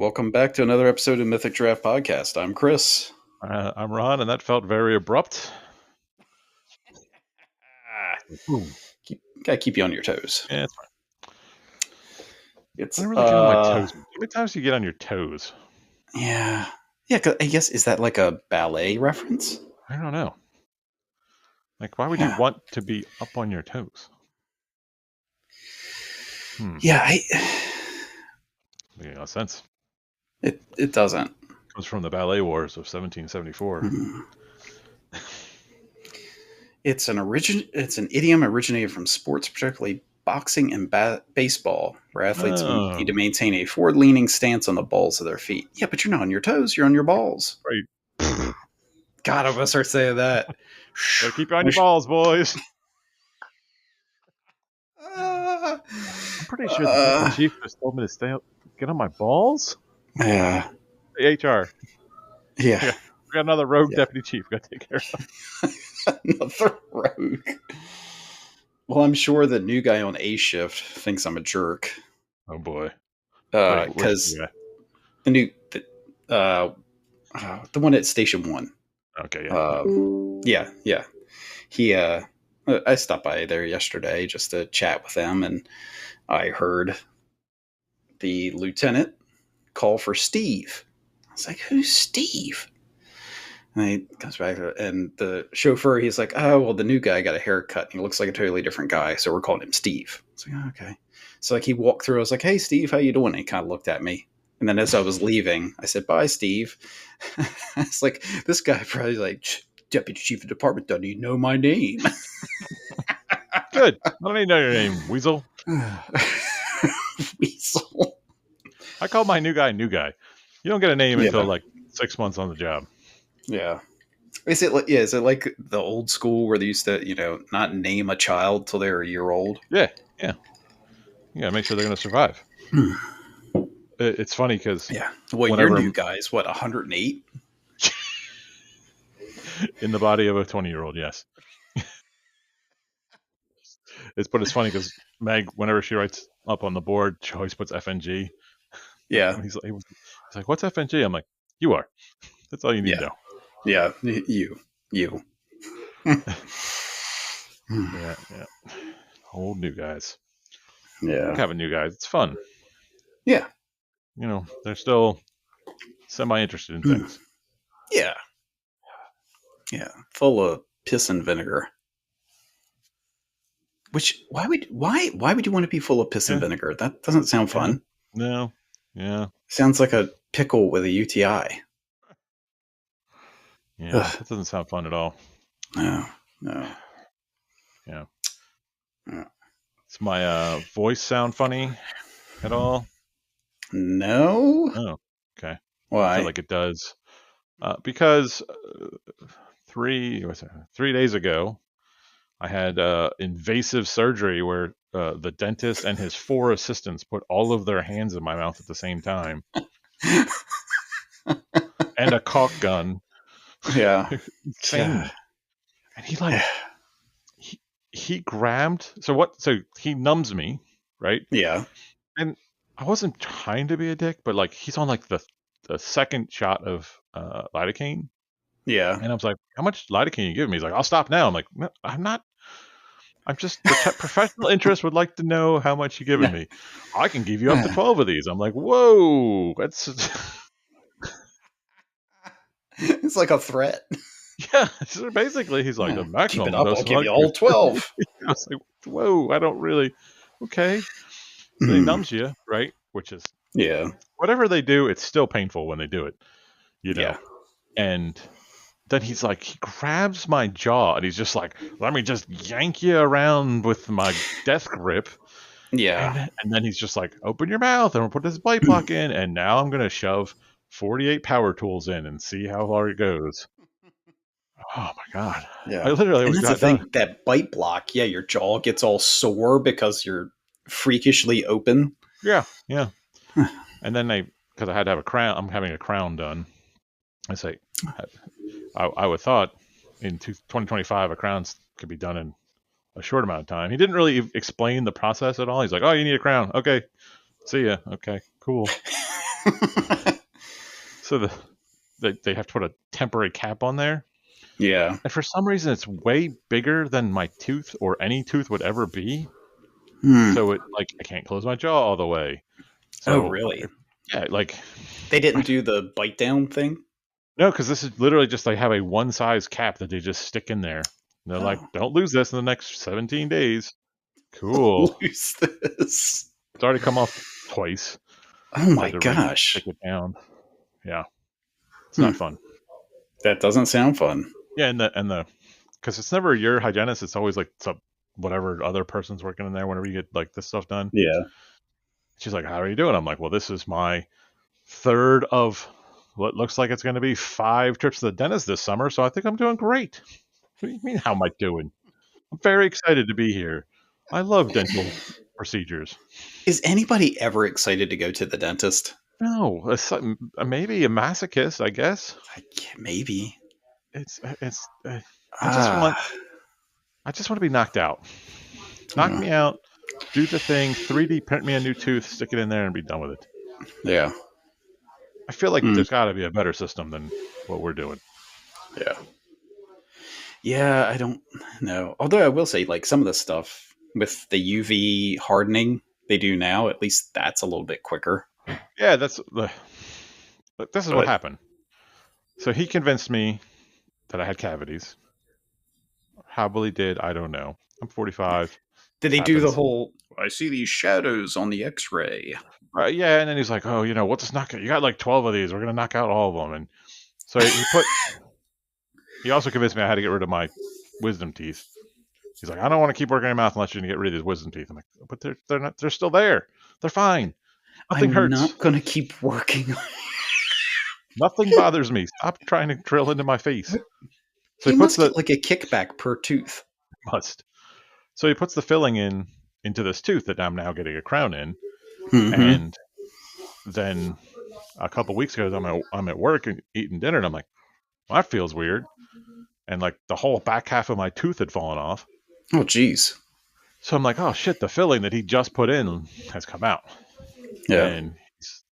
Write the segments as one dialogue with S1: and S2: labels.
S1: Welcome back to another episode of Mythic Giraffe Podcast. I'm Chris.
S2: I'm Ron, and that felt very abrupt.
S1: Boom. Gotta keep you on your toes.
S2: Yeah, it's fine.
S1: It's
S2: I don't really get on my toes. How many times do you get on your toes?
S1: Yeah. 'Cause I guess, is that like a ballet reference?
S2: I don't know. Like, why would you want to be up on your toes?
S1: Yeah,
S2: Makes no sense.
S1: It doesn't.
S2: It comes from the ballet wars of 1774.
S1: It's an idiom originated from sports, particularly boxing and baseball, where athletes need to maintain a forward-leaning stance on the balls of their feet. Yeah, but you're not on your toes; you're on your balls.
S2: Right.
S1: God, I'm gonna start saying that.
S2: Gotta keep you on your balls, boys.
S1: I'm
S2: pretty sure the deputy chief just told me to get on my balls.
S1: Yeah.
S2: Hey, HR.
S1: Yeah.
S2: We got another rogue deputy chief we got to take care
S1: of. Another rogue. Well, I'm sure the new guy on A shift thinks I'm a jerk.
S2: Oh boy.
S1: Because the one at Station 1.
S2: Okay,
S1: yeah. He I stopped by there yesterday just to chat with them, and I heard the lieutenant call for Steve. I was like, "Who's Steve?" And he comes back, and the chauffeur, he's like, "Oh, well, the new guy got a haircut, and he looks like a totally different guy, so we're calling him Steve." I was like, "Oh, okay." So like he walked through, I was like, "Hey, Steve, how you doing?" And he kind of looked at me, and then as I was leaving, I said, "Bye, Steve." It's like, this guy probably like, "Deputy Chief of Department, doesn't he know my name?"
S2: Good. I don't even know your name, Weasel.
S1: Weasel.
S2: I call my new guy. You don't get a name until like 6 months on the job.
S1: Yeah. Is it like the old school where they used to, not name a child till they were a year old?
S2: Yeah. You gotta make sure they're going to survive. It's funny because
S1: well, your new guy's 108
S2: in the body of a 20-year-old. Yes. It's funny because Meg, whenever she writes up on the board, she always puts FNG.
S1: Yeah.
S2: He's like, "What's FNG?" I'm like, "You are." That's all you need to know.
S1: Yeah, you.
S2: Yeah. Old new guys.
S1: Yeah.
S2: Having new guys, it's fun.
S1: Yeah.
S2: They're still semi-interested in things.
S1: Yeah. Full of piss and vinegar. Which why would you want to be full of piss and vinegar? That doesn't sound fun.
S2: No. Yeah.
S1: Sounds like a pickle with a UTI.
S2: Yeah, that doesn't sound fun at all.
S1: No.
S2: Yeah. Does my voice sound funny at all?
S1: No.
S2: Oh, okay.
S1: Why?
S2: I feel like it does. Because 3 days ago, I had invasive surgery where the dentist and his 4 assistants put all of their hands in my mouth at the same time. And a caulk gun.
S1: Yeah.
S2: And he grabbed. So he numbs me, right?
S1: Yeah.
S2: And I wasn't trying to be a dick, but like he's on like the second shot of lidocaine.
S1: Yeah.
S2: And I was like, "How much lidocaine you giving me?" He's like, "I'll stop now." I'm like, "No, I'm not. I'm just the professional interest would like to know how much you're giving me. I can give you up to 12 of these." I'm like, "Whoa, that's."
S1: It's like a threat.
S2: Yeah, so basically, he's like, "The maximum
S1: keep it up, I'll give you all 12.
S2: I was like, "Whoa, I don't really." Okay, so he numbs you, right? Which is whatever they do, it's still painful when they do it,
S1: Yeah.
S2: And then he's like, he grabs my jaw and he's just like, "Let me just yank you around with my death grip."
S1: Yeah.
S2: And then he's just like, "Open your mouth and we'll put this bite block in. And now I'm going to shove 48 power tools in and see how far it goes." Oh my God.
S1: Yeah.
S2: I literally was
S1: that's the thing, that bite block. Yeah. Your jaw gets all sore because you're freakishly open.
S2: Yeah. And then because I had to have a crown, I'm having a crown done. I say, I would thought in 2025 a crown could be done in a short amount of time. He didn't really explain the process at all. He's like, "Oh, you need a crown. Okay, see ya. Okay, cool." So they have to put a temporary cap on there.
S1: Yeah.
S2: And for some reason, it's way bigger than my tooth or any tooth would ever be.
S1: Hmm.
S2: So it like I can't close my jaw all the way.
S1: Oh,
S2: So
S1: really?
S2: yeah, like
S1: They didn't
S2: I,
S1: do the bite down thing?
S2: no, because this is literally just they have a one size cap that they just stick in there. And they're like,
S1: Oh,
S2: don't lose this in the next 17 days. Cool.
S1: lose this.
S2: It's already come off twice.
S1: Oh
S2: So I
S1: my
S2: had to re-stick
S1: gosh.
S2: it down. Yeah, it's
S1: Hmm.
S2: not fun.
S1: That doesn't sound fun.
S2: Yeah, and the because it's never your hygienist. It's always like some whatever other person's working in there. Whenever you get like this stuff done,
S1: Yeah.
S2: she's like, "How are you doing?" I'm like, "Well, this is my third of what looks like it's going to be 5 trips to the dentist this summer, so I think I'm doing great." What do you mean? How am I doing? I'm very excited to be here. I love dental procedures.
S1: Is anybody ever excited to go to the dentist?
S2: No, maybe a masochist, I guess.
S1: Maybe.
S2: It's. I just want.
S1: Ah.
S2: I just want to be knocked out. Knock me out. Do the thing. 3D print me a new tooth. Stick it in there and be done with it.
S1: Yeah.
S2: I feel like
S1: Hmm.
S2: there's got to be a better system than what we're doing.
S1: Yeah. Yeah, I don't know. Although I will say, like, some of the stuff with the UV hardening they do now, at least that's a little bit quicker.
S2: Yeah, that's the. This is what
S1: But
S2: happened. So he convinced me that I had cavities. How well he did, I don't know. I'm 45.
S1: did
S2: This
S1: they do the
S2: happens.
S1: whole, I see these shadows on the x ray?
S2: Yeah, and then he's like, "Oh, we'll just knock it. You got like 12 of these. We're gonna knock out all of them." And so he put. He also convinced me I had to get rid of my wisdom teeth. He's like, "I don't want to keep working your mouth unless you can get rid of these wisdom teeth." I'm like, "But they're not. They're still there. They're fine. Nothing
S1: I'm
S2: hurts.
S1: not going to keep working.
S2: Nothing bothers me. Stop trying to drill into my face." So
S1: He
S2: he puts
S1: must
S2: the
S1: get like a kickback per tooth.
S2: must. So he puts the filling into this tooth that I'm now getting a crown in,
S1: Mm-hmm.
S2: and then a couple weeks ago, I'm at work and eating dinner, and I'm like, well, that feels weird, and like the whole back half of my tooth had fallen off.
S1: Oh, geez.
S2: So I'm like, oh shit, the filling that he just put in has come out,
S1: Yeah.
S2: and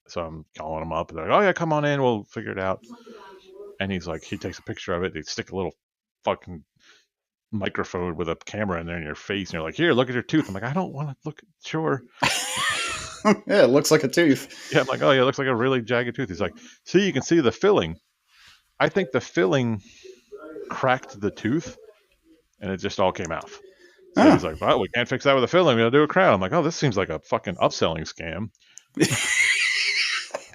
S2: so I'm calling him up. And they're like, oh yeah, come on in, we'll figure it out. And he's like, he takes a picture of it. They stick a little fucking microphone with a camera in there in your face, and you're like, here, look at your tooth. I'm like, I don't want to look. Sure.
S1: Yeah, it looks like a tooth.
S2: Yeah, I'm like, oh yeah, it looks like a really jagged tooth. He's like, see, you can see the filling. I think the filling cracked the tooth, and it just all came out. So
S1: Oh.
S2: he's like, well, we can't fix that with a filling. We gotta do a crown. I'm like, oh, this seems like a fucking upselling scam.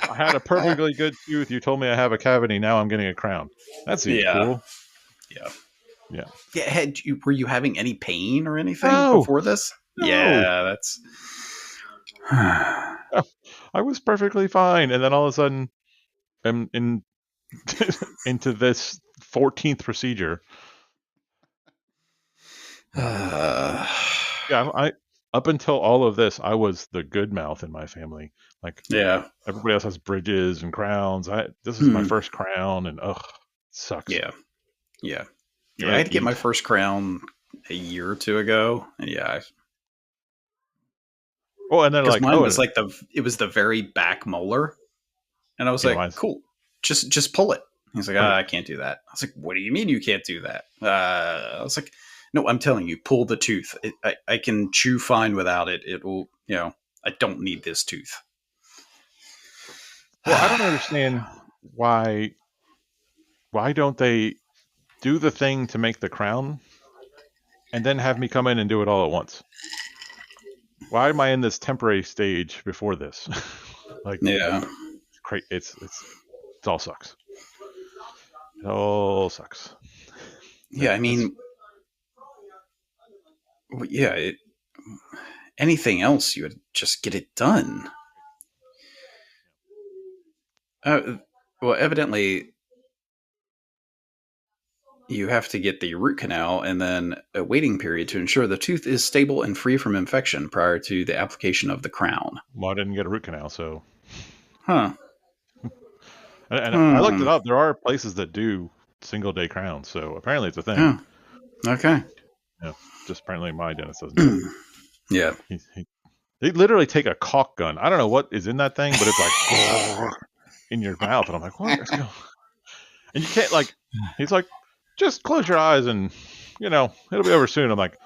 S2: I had a perfectly good tooth. You told me I have a cavity. Now I'm getting a crown. That seems
S1: Yeah.
S2: cool.
S1: Yeah.
S2: Yeah.
S1: Yeah. Were you having any pain or anything
S2: No,
S1: before this?
S2: no.
S1: Yeah, that's.
S2: I was perfectly fine. And then all of a sudden, I'm in into this 14th procedure.
S1: uh,
S2: Yeah, I up until all of this, I was the good mouth in my family. Like
S1: yeah.
S2: everybody else has bridges and crowns. This is my
S1: Hmm.
S2: first crown, and ugh, sucks.
S1: Yeah. Yeah.
S2: You
S1: Yeah. I
S2: want
S1: had to
S2: to
S1: get my
S2: eat?
S1: first crown a year or two ago, and yeah,
S2: Oh, and then
S1: because
S2: like,
S1: mine
S2: oh,
S1: was
S2: and
S1: like it was the very back molar, and I was
S2: yeah,
S1: like,
S2: mine's
S1: cool, just pull it. He's like,
S2: right.
S1: I can't do that. I was like, what do you mean you can't do that? I was like, no, I'm telling you, pull the tooth. I can chew fine without it. It will, I don't need this tooth.
S2: Well, I don't understand why. Why don't they do the thing to make the crown, and then have me come in and do it all at once? Why am I in this temporary stage before this? Like,
S1: Yeah.
S2: it all sucks. It all sucks.
S1: Yeah. I
S2: It's
S1: mean, yeah, anything else, you would just get it done. Uh, well, evidently, you have to get the root canal and then a waiting period to ensure the tooth is stable and free from infection prior to the application of the crown.
S2: well, I didn't get a root canal, so
S1: Huh.
S2: and I looked
S1: Hmm.
S2: it up. There are places that do single day crowns, so apparently it's a thing.
S1: Oh, okay.
S2: Yeah, just apparently my dentist doesn't do it.
S1: Yeah.
S2: He They literally take a caulk gun. I don't know what is in that thing, but it's like in your mouth, and I'm like, what is going? And you can't like. He's like, just close your eyes, and it'll be over soon. I'm like,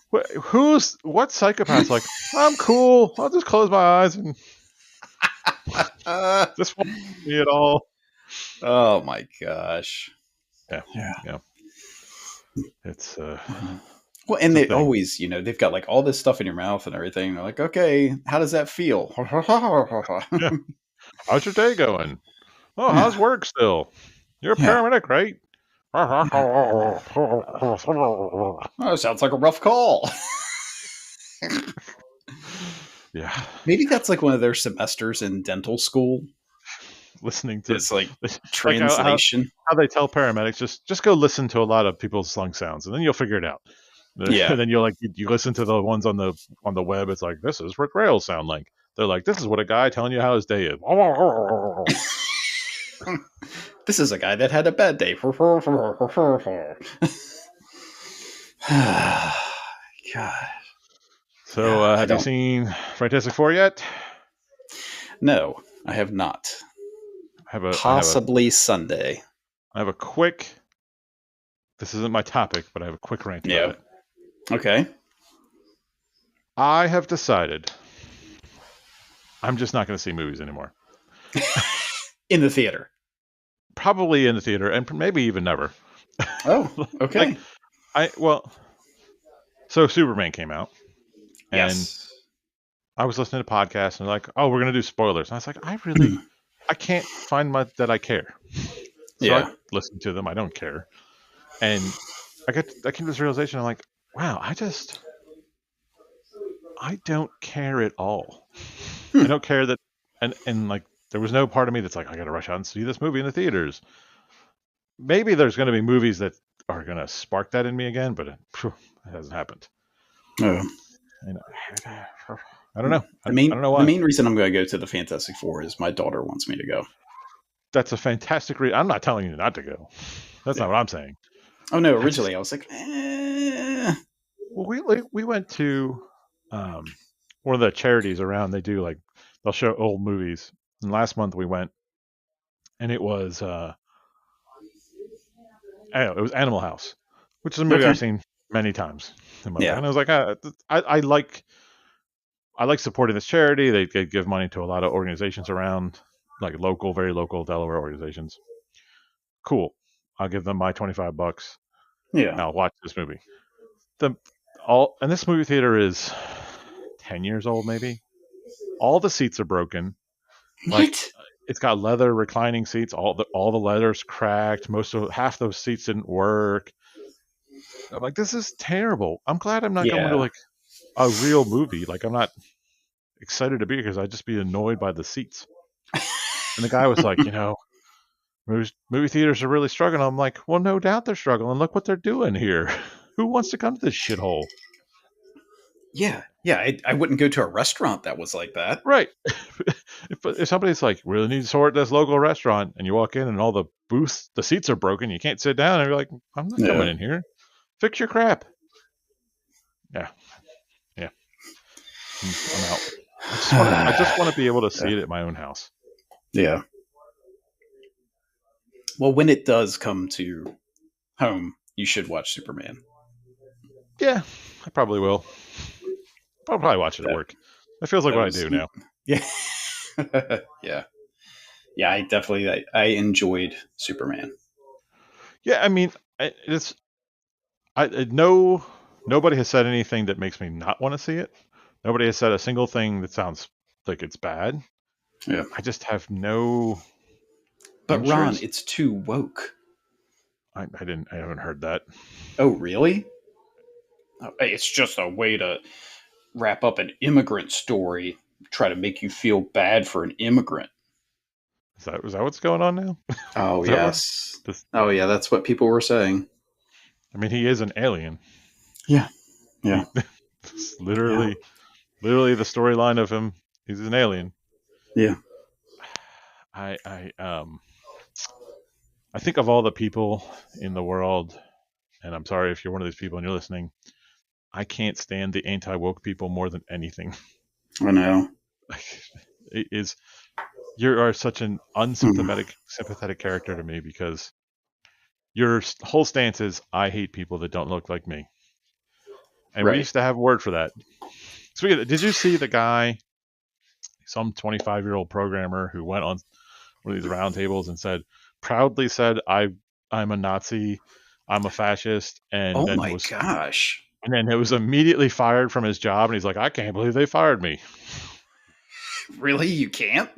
S2: what psychopath's like? I'm cool. I'll just close my eyes and
S1: Uh,
S2: this won't hurt me at all.
S1: oh my gosh.
S2: Yeah,
S1: Yeah.
S2: yeah. It's
S1: Mhm. Well, and
S2: it's a
S1: they
S2: thing.
S1: always, they've got like all this stuff in your mouth and everything. They're like, okay, how does that feel?
S2: Yeah. How's your day going? Oh, how's
S1: Yeah.
S2: work still? You're a
S1: Yeah.
S2: paramedic, right?
S1: Yeah. Oh, sounds like a rough call.
S2: Yeah.
S1: Maybe that's like one of their semesters in dental school.
S2: Listening to
S1: It's like
S2: like
S1: translation.
S2: how they tell paramedics just go listen to a lot of people's lung sounds and then you'll figure it out.
S1: Yeah.
S2: And then you'll like you listen to the ones on the web. It's like this is what rails sound like. They're like this is what a guy telling you how his day is.
S1: This is a guy that had a bad day. God.
S2: So
S1: Yeah, I
S2: have you
S1: don't.
S2: seen Fantastic Four yet?
S1: No, I have not. Possibly Sunday.
S2: I have a quick. This isn't my topic, but I have a quick rant about
S1: Yeah.
S2: it.
S1: Okay.
S2: I have decided I'm just not going to see movies anymore.
S1: In the theater.
S2: Probably in the theater, and maybe even never.
S1: Oh,
S2: Like
S1: okay.
S2: so Superman came out, and
S1: Yes.
S2: I was listening to podcasts, and they're like, "Oh, we're going to do spoilers." And I was like, I can't find that I care. So I
S1: Yeah.
S2: listen to them. I don't care, and I came to this realization. I'm like, wow, I don't care at all. I
S1: Hmm.
S2: don't care that, and like there was no part of me that's like I got to rush out and see this movie in the theaters. Maybe there's going to be movies that are going to spark that in me again, but it hasn't happened.
S1: Oh.
S2: And I don't know.
S1: The
S2: I
S1: main
S2: don't know
S1: the
S2: why.
S1: main reason I'm going to go to the Fantastic Four is my daughter wants me to go.
S2: That's a fantastic reason. I'm not telling you not to go. That's not
S1: Yeah.
S2: what I'm saying.
S1: Oh no,
S2: I just
S1: originally I was like,
S2: well, we went to um, one of the charities around. They do like they'll show old movies. And last month we went, and it was it was Animal House, which is a movie I've
S1: okay.
S2: seen many times in my life.
S1: Yeah.
S2: And I was like, I like supporting this charity. They give money to a lot of organizations around, like local, very local Delaware organizations. Cool. I'll give them my $25.
S1: Yeah.
S2: I'll watch this movie. The all and this movie theater is 10 years old, maybe. All the seats are broken. Like
S1: What?
S2: it's got leather reclining seats. All the leather's cracked. Most of half those seats didn't work. I'm like, this is terrible. I'm glad I'm not going to
S1: Yeah.
S2: like a real movie. Like I'm not excited to be here because I'd just be annoyed by the seats. And the guy was like, movie theaters are really struggling. I'm like, well, no doubt they're struggling. Look what they're doing here. Who wants to come to this shithole?
S1: Yeah. Yeah. I wouldn't go to a restaurant that was like that.
S2: Right. If somebody's like, really need to support this local restaurant, and you walk in and all the booths, the seats are broken, you can't sit down, and you're like, I'm not coming
S1: Yeah.
S2: in here. Fix your crap. Yeah. Yeah. I'm out. I just want to be able to see
S1: Yeah.
S2: it at my own house.
S1: Yeah. Well, when it does come to home, you should watch Superman.
S2: Yeah, I probably will. I'll probably watch it at
S1: That
S2: work. That feels like
S1: that
S2: what I
S1: was
S2: do now.
S1: yeah. Yeah. Yeah, I enjoyed Superman.
S2: Yeah, I mean, it's no nobody has said anything that makes me not want to see it. Nobody has said a single thing that sounds like it's bad.
S1: Yeah.
S2: I just have no
S1: But Ron,
S2: interest.
S1: it's too woke.
S2: I haven't heard that.
S1: Oh, really? Oh, hey, it's just a way to wrap up an immigrant story, try to make you feel bad for an immigrant.
S2: Is that what's going on now?
S1: Oh,
S2: Is that what
S1: yes.
S2: this?
S1: Oh, yeah, that's what people were saying.
S2: I mean, he is an alien.
S1: Yeah. Yeah.
S2: He, it's
S1: Yeah.
S2: literally the storyline of him. He's an alien.
S1: Yeah.
S2: I I um I think of all the people in the world, and I'm sorry if you're one of these people and you're listening. I can't stand the anti woke people more than anything.
S1: I know.
S2: It is you are such an
S1: Mm,
S2: unsympathetic sympathetic character to me because your whole stance is I hate people that don't look like me, and we
S1: right.
S2: used to have a word for that. Speaking of, did you see the guy, some 25-year-old programmer who went on one of these roundtables and proudly said, I'm a Nazi, I'm a fascist,
S1: Oh my gosh.
S2: and then it was immediately fired from his job, and he's like, I can't believe they fired me.
S1: Really? You can't?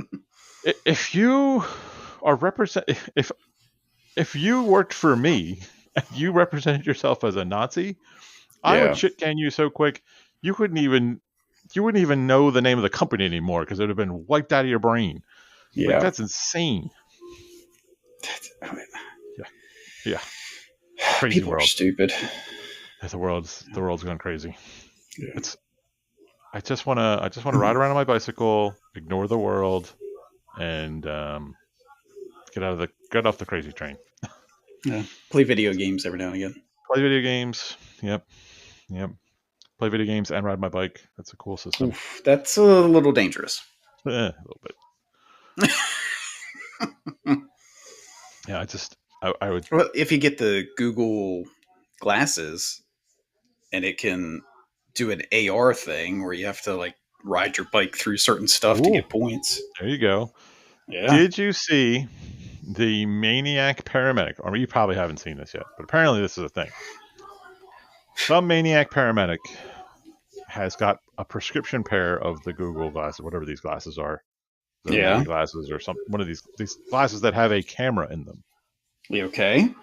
S2: If you are represent, if you worked for me and you represented yourself as a Nazi, I would
S1: Yeah.
S2: shit can you so quick you couldn't even you wouldn't even know the name of the company anymore because it would have been wiped out of your brain. Like
S1: Yeah.
S2: that's insane.
S1: I mean,
S2: Yeah, yeah. Crazy
S1: people are
S2: world.
S1: stupid.
S2: The world's going crazy.
S1: Yeah.
S2: It's I just wanna ride around on my bicycle, ignore the world, and get off the crazy train.
S1: Yeah. Play video games every now and again.
S2: Play video games. Yep, yep. Play video games and ride my bike. That's a cool system.
S1: Oof, that's a little dangerous.
S2: A little bit. Yeah, I would.
S1: Well, if you get the Google glasses and it can do an AR thing where you have to like ride your bike through certain stuff to
S2: Ooh,
S1: get points.
S2: there you go.
S1: Yeah.
S2: Did you see the maniac paramedic? Or you probably haven't seen this yet, but apparently this is a thing. Some maniac paramedic has got a prescription pair of the Google glasses, whatever these glasses are, the
S1: Yeah.
S2: Meta glasses or some one of these glasses that have a camera in them.
S1: You okay?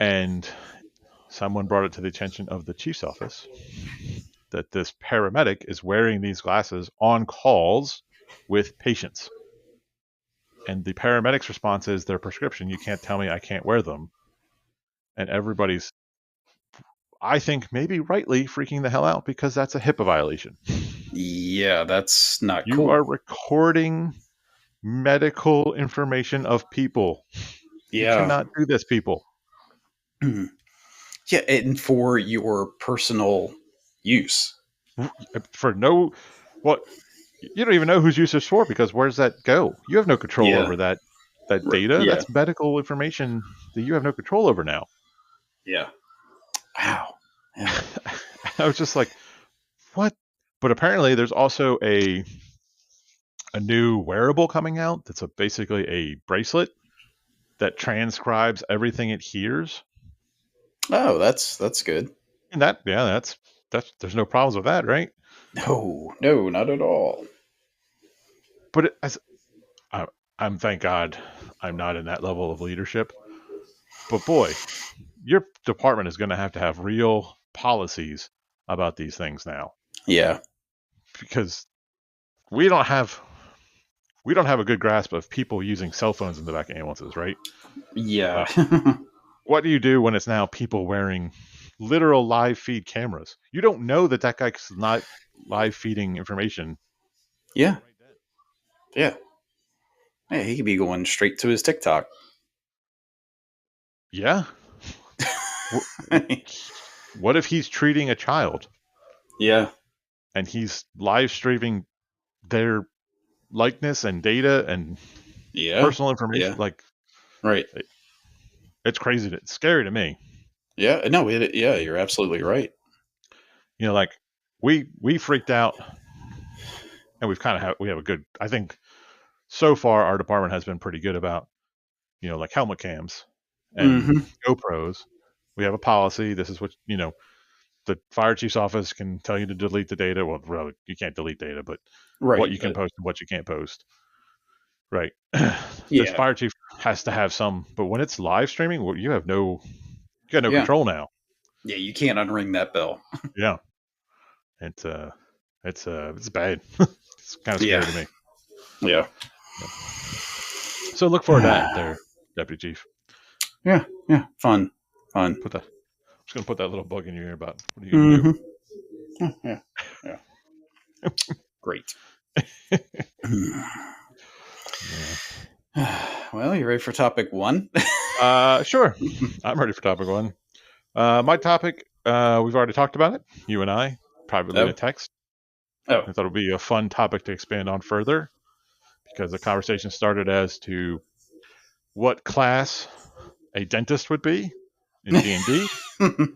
S2: And someone brought it to the attention of the chief's office that this paramedic is wearing these glasses on calls with patients. And the paramedic's response is their prescription. You can't tell me I can't wear them. And everybody's, I think, maybe rightly freaking the hell out because that's a HIPAA violation.
S1: Yeah, that's not
S2: You are
S1: cool.
S2: recording medical information of people. You
S1: Yeah.
S2: cannot do this, people.
S1: Yeah, and for your personal use.
S2: For no, what you don't even know whose use it's for because where's that go? You have no control
S1: Yeah.
S2: over that data.
S1: Yeah.
S2: That's medical information that you have no control over now.
S1: Yeah. Wow. Yeah.
S2: I was just like, what? But apparently, there's also a new wearable coming out that's basically a bracelet that transcribes everything it hears,
S1: Oh, that's good.
S2: and that's there's no problems with that, right?
S1: No, no, not at all.
S2: But as I, I'm thank God I'm not in that level of leadership. But boy, your department is going to have real policies about these things now
S1: Yeah.
S2: because we don't have we don't have a good grasp of people using cell phones in the back of ambulances, right?
S1: Yeah.
S2: Uh, what do you do when it's now people wearing literal live feed cameras? You don't know that guy's not live feeding information
S1: Yeah.
S2: right then.
S1: Yeah. Yeah, he could be going straight to his TikTok.
S2: Yeah. What if he's treating a child
S1: Yeah.
S2: and he's live streaming their likeness and data and
S1: Yeah.
S2: personal information?
S1: Yeah.
S2: Like,
S1: Right.
S2: it's crazy. It's scary to me.
S1: Yeah. No, yeah, you're absolutely right.
S2: Like we freaked out, and we have a good. I think so far our department has been pretty good about like helmet cams and
S1: Hmm.
S2: GoPros. We have a policy. This is what the fire chief's office can tell you to delete the data. Well, really, you can't delete data, but what
S1: Right.
S2: you can
S1: But
S2: post and what you can't post. Right. This
S1: yeah.
S2: fire chief has to have some, but when it's live streaming, well, you got no
S1: Yeah.
S2: control now.
S1: Yeah. You can't unring that bell.
S2: Yeah. It's it's bad. It's kind of
S1: Yeah.
S2: scary to me.
S1: Yeah.
S2: Yeah. So look forward to that, there, deputy chief.
S1: Yeah. Yeah. Fun. Fun.
S2: I'm just gonna put that little bug in your ear about what are you gonna
S1: Hmm. Yeah. Yeah. Great.
S2: do?
S1: Well, you ready for topic one?
S2: Sure. I'm ready for topic one. My topic, we've already talked about it. You and I privately in a
S1: Oh,
S2: text.
S1: Oh.
S2: I thought it would be a fun topic to expand on further because the conversation started as to what class a dentist would be in D&D,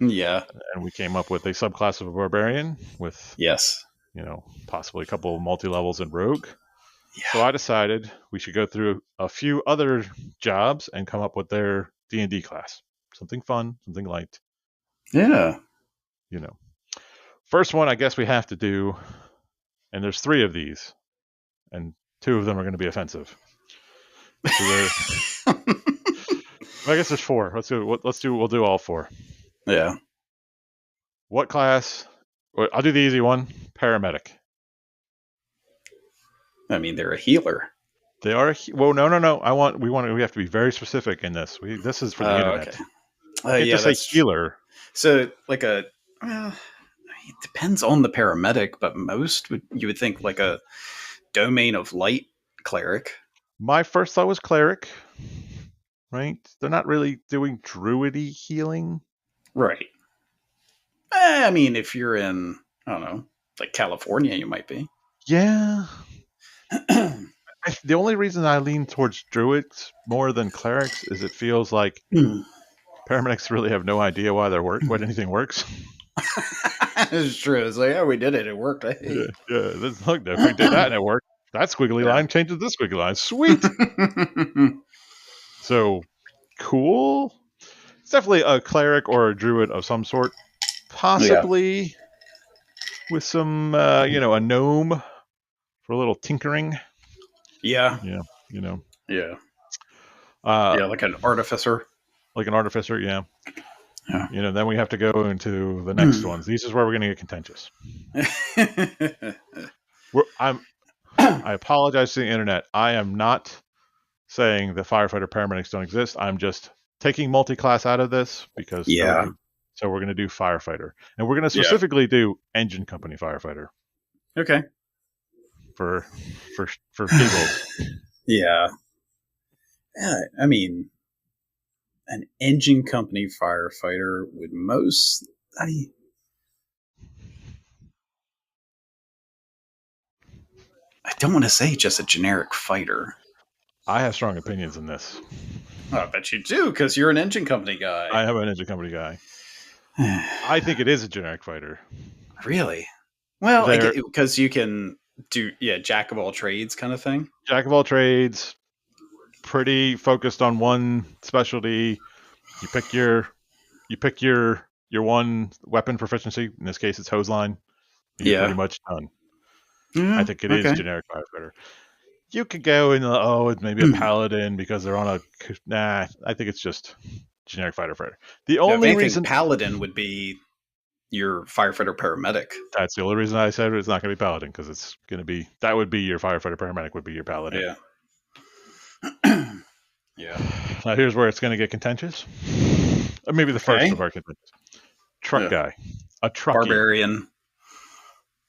S1: Yeah.
S2: and we came up with a subclass of a barbarian with,
S1: Yes.
S2: possibly a couple of multi-levels in rogue. So
S1: Yeah.
S2: I decided we should go through a few other jobs and come up with their D&D class. Something fun, something light,
S1: Yeah.
S2: you know. First one I guess we have to do, and there's 3 of these, and 2 of them are going to be offensive. So there, well, I guess there's 4. We'll do all 4.
S1: Yeah.
S2: What class? Well, I'll do the easy one, paramedic.
S1: I mean, they're a healer.
S2: They are, well, no. We have to be very specific in this. This is for the
S1: Oh, okay.
S2: internet. You can't
S1: Yeah,
S2: just say
S1: that's true.
S2: healer.
S1: So, like well, it depends on the paramedic, but you would think like a domain of light cleric.
S2: My first thought was cleric, right? They're not really doing druidy healing.
S1: Right. I mean, if you're in, I don't know, like California, you might be.
S2: Yeah. The only reason I lean towards druids more than clerics is it feels like paramedics really have no idea why anything works.
S1: It's true. It's like, yeah, we did it. It worked.
S2: Yeah,
S1: Hey.
S2: yeah. Look, if we did that and it worked, that squiggly
S1: Yeah.
S2: line changes this squiggly line. Sweet. So cool. It's definitely a cleric or a druid of some sort,
S1: Yeah.
S2: possibly with some, a gnome for a little tinkering.
S1: Yeah.
S2: Yeah, you know,
S1: Yeah.
S2: uh,
S1: Yeah. Like an artificer.
S2: like an artificer. Yeah,
S1: Yeah.
S2: then we have to go into the next ones. These is where we're going to get contentious. I apologize to the internet. I am not saying the firefighter paramedics don't exist. I'm just taking multi-class out of this because
S1: Yeah.
S2: so we're going to do firefighter, and we're going to
S1: Yeah.
S2: specifically do engine company firefighter
S1: Okay.
S2: for for giggles.
S1: Yeah. Yeah. I mean, an engine company firefighter would most. I don't want to say just a generic fighter.
S2: I have strong opinions in this.
S1: Oh, I bet you do, because you're an engine company guy.
S2: I am an engine company guy. I think it is a generic fighter.
S1: Really? Well, I
S2: They're
S1: get because you can do jack of all trades kind of thing.
S2: jack of all trades, pretty focused on one specialty. You pick your one weapon proficiency. In this case, it's hose line. You're pretty
S1: Yeah.
S2: much done. I
S1: Yeah.
S2: think it is
S1: Okay.
S2: generic firefighter. You could go and it's maybe a paladin because they're on a. Nah, I think it's just generic fighter. The
S1: If
S2: only
S1: anything,
S2: reason
S1: paladin would be your firefighter paramedic.
S2: that's the only reason I said it's not going to be paladin because it's going to be that would be your firefighter paramedic would be your paladin.
S1: Yeah. Yeah.
S2: Now here's where it's going to get contentious. Or maybe the first
S1: Okay.
S2: of our contentious. Truck
S1: Yeah.
S2: guy, a truckie.
S1: Barbarian.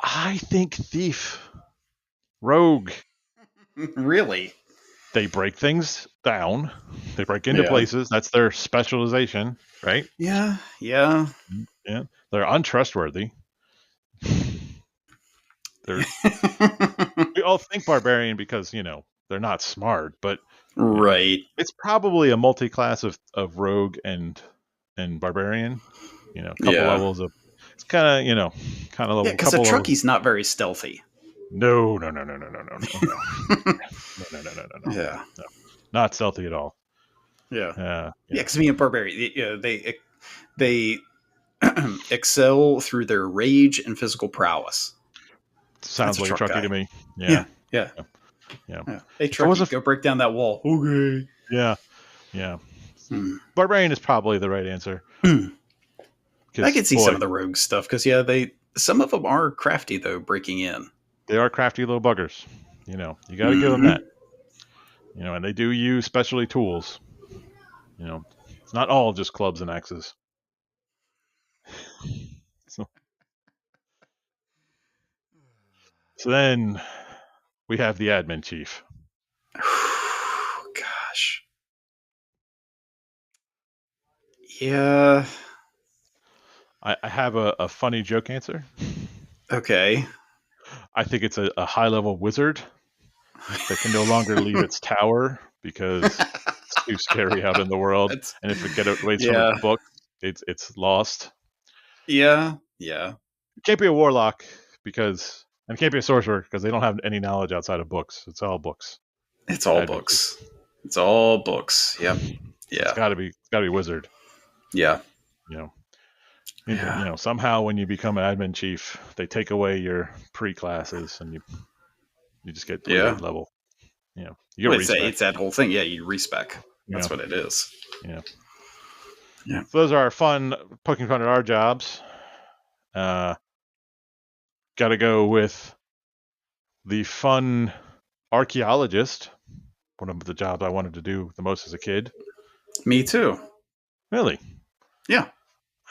S2: I think thief, rogue.
S1: Really?
S2: They break things down. They break into
S1: Yeah.
S2: places. That's their specialization, right?
S1: Yeah. Yeah.
S2: Yeah. They're untrustworthy. They're we all think barbarian because they're not smart, but
S1: Right.
S2: it's probably a multi-class of rogue and barbarian. A couple
S1: Yeah.
S2: levels of it's kind of kind of
S1: Yeah,
S2: level
S1: because a
S2: couple levels.
S1: truckie's not very stealthy.
S2: No,
S1: Yeah.
S2: not stealthy at all.
S1: Yeah.
S2: Yeah,
S1: Yeah, because being a barbarian, they excel through their rage and physical prowess. That's
S2: sounds
S1: a
S2: like a
S1: truck
S2: truckie
S1: guy.
S2: to me. Yeah,
S1: Yeah. Yeah.
S2: yeah, yeah.
S1: Yeah. Hey,
S2: If it was
S1: truckie,
S2: a
S1: go break down that wall. Okay.
S2: yeah, yeah,
S1: Hmm.
S2: barbarian is probably the right answer
S1: I
S2: because
S1: could see some of the rogue stuff because some of them are crafty though, breaking in.
S2: they are crafty little buggers. You got to give them
S1: Mm-hmm.
S2: that. And they do use specialty tools. It's not all just clubs and axes. So, so then we have the admin chief.
S1: Gosh. Yeah.
S2: I have a funny joke answer.
S1: Okay.
S2: I think it's a high-level wizard that can no longer leave its tower because it's too scary out in the world.
S1: That's
S2: And if it get away from its
S1: yeah,
S2: book, it's lost.
S1: yeah, yeah.
S2: It can't be a warlock because, and it can't be a sorcerer because they don't have any knowledge outside of books. It's all books.
S1: It's all
S2: Adventures.
S1: books. It's all books. Yep.
S2: So it's
S1: Yeah.
S2: got to be wizard.
S1: Yeah.
S2: You know,
S1: Yeah.
S2: somehow when you become an admin chief, they take away your pre-classes and you just get wizard
S1: Yeah.
S2: level. You
S1: Well,
S2: get
S1: it's
S2: respect.
S1: that whole thing. Yeah, you respec.
S2: Yeah,
S1: That's what it is.
S2: yeah.
S1: Yeah.
S2: So those are our poking fun at our jobs. Uh, Got to go with the fun archaeologist. One of the jobs I wanted to do the most as a kid.
S1: Me too.
S2: Really,
S1: Yeah.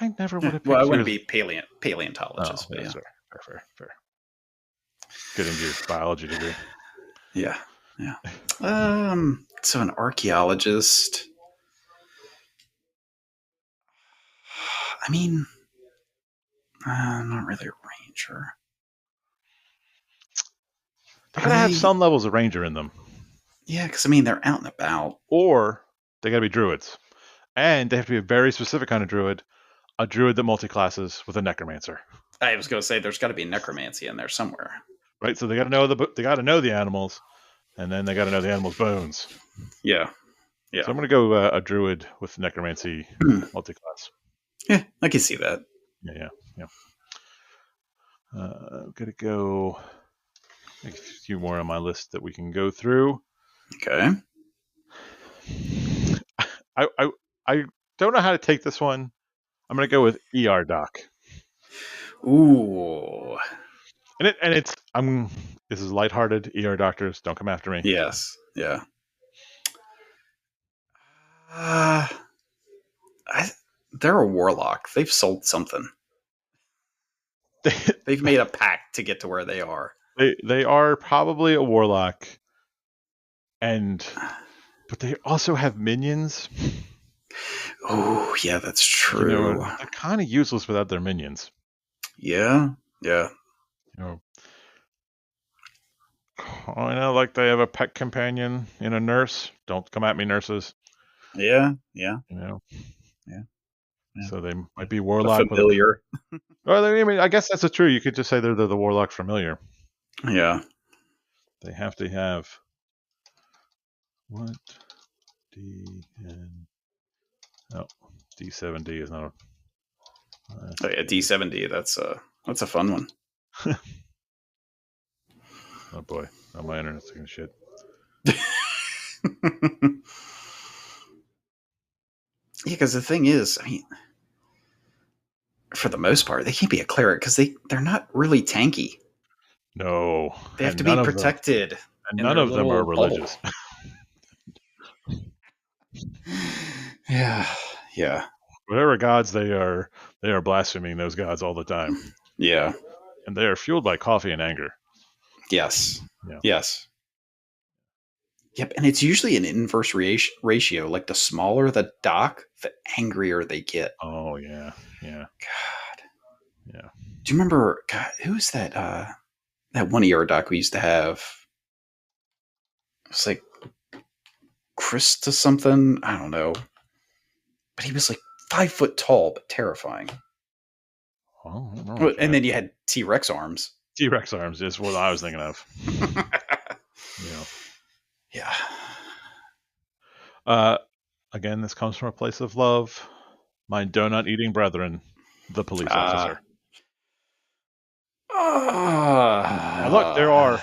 S2: I never
S1: Yeah.
S2: would have
S1: Well, I
S2: picked you
S1: wouldn't
S2: as.
S1: be
S2: Oh,
S1: paleontologist, but
S2: that's
S1: yeah.
S2: fair, fair. Getting your biology degree.
S1: Yeah. Yeah. So an archaeologist. I mean, not really a ranger.
S2: They
S1: Are
S2: gotta have
S1: they?
S2: some levels of ranger in them,
S1: Yeah, because I mean they're out and about.
S2: or they gotta be druids, and they have to be a very specific kind of druid. A druid that multi-classes with a necromancer.
S1: I was going to say there's got to be necromancy in there somewhere.
S2: Right, so they got to know the animals, and then they got to know the animals' bones.
S1: Yeah.
S2: So
S1: Yeah.
S2: I'm gonna go a druid with necromancy multi-class.
S1: Yeah, I can see that.
S2: Yeah. Gotta go. A few more on my list that we can go through.
S1: Okay.
S2: I I don't know how to take this one. I'm gonna go with ER doc.
S1: Ooh.
S2: And it's I'm this is lighthearted. ER doctors, don't come after me.
S1: Yes. Yeah. Uh, I, they're a warlock. They've sold something. They've made a pact to get to where they are.
S2: They are probably a warlock, and but they also have minions.
S1: Oh, yeah, that's
S2: You know,
S1: true.
S2: they're kind of useless without their minions.
S1: Yeah. Yeah.
S2: You know, I know, like they have a pet companion in a nurse. Don't come at me, nurses.
S1: Yeah. Yeah.
S2: You know,
S1: Yeah. Yeah.
S2: so they
S1: Yeah.
S2: might be
S1: A
S2: warlock with.
S1: familiar.
S2: Well, I mean, I guess that's true. You could just say they're the warlock familiar.
S1: Yeah.
S2: They have to have what D oh D7D is not
S1: Oh, yeah. D70. That's a fun one.
S2: oh boy, oh my internet's taking shit.
S1: Yeah, because the thing is, I mean, for the most part, they can't be a cleric because they're not really tanky.
S2: No,
S1: They have to be protected in
S2: none
S1: their
S2: of them are
S1: little bubble.
S2: religious.
S1: Yeah, yeah,
S2: Whatever gods they are blaspheming those gods all the time,
S1: yeah.
S2: and they are fueled by coffee and anger.
S1: Yes,
S2: Yeah.
S1: yes. Yep, and it's usually an inverse ratio. Like the smaller the dock, the angrier they get.
S2: Oh yeah, yeah,
S1: God,
S2: yeah.
S1: do you remember? God, who's that? That one ER doc we used to have. It's like Chris to something. I don't know, but he was like 5 foot tall, but terrifying.
S2: Well, I don't know what you
S1: And
S2: had.
S1: then you had T-Rex arms.
S2: T-Rex arms is what I was thinking of. You know.
S1: Yeah.
S2: Uh, Again, this comes from a place of love. My donut eating brethren, the police
S1: Uh,
S2: officer. Now look,
S1: uh,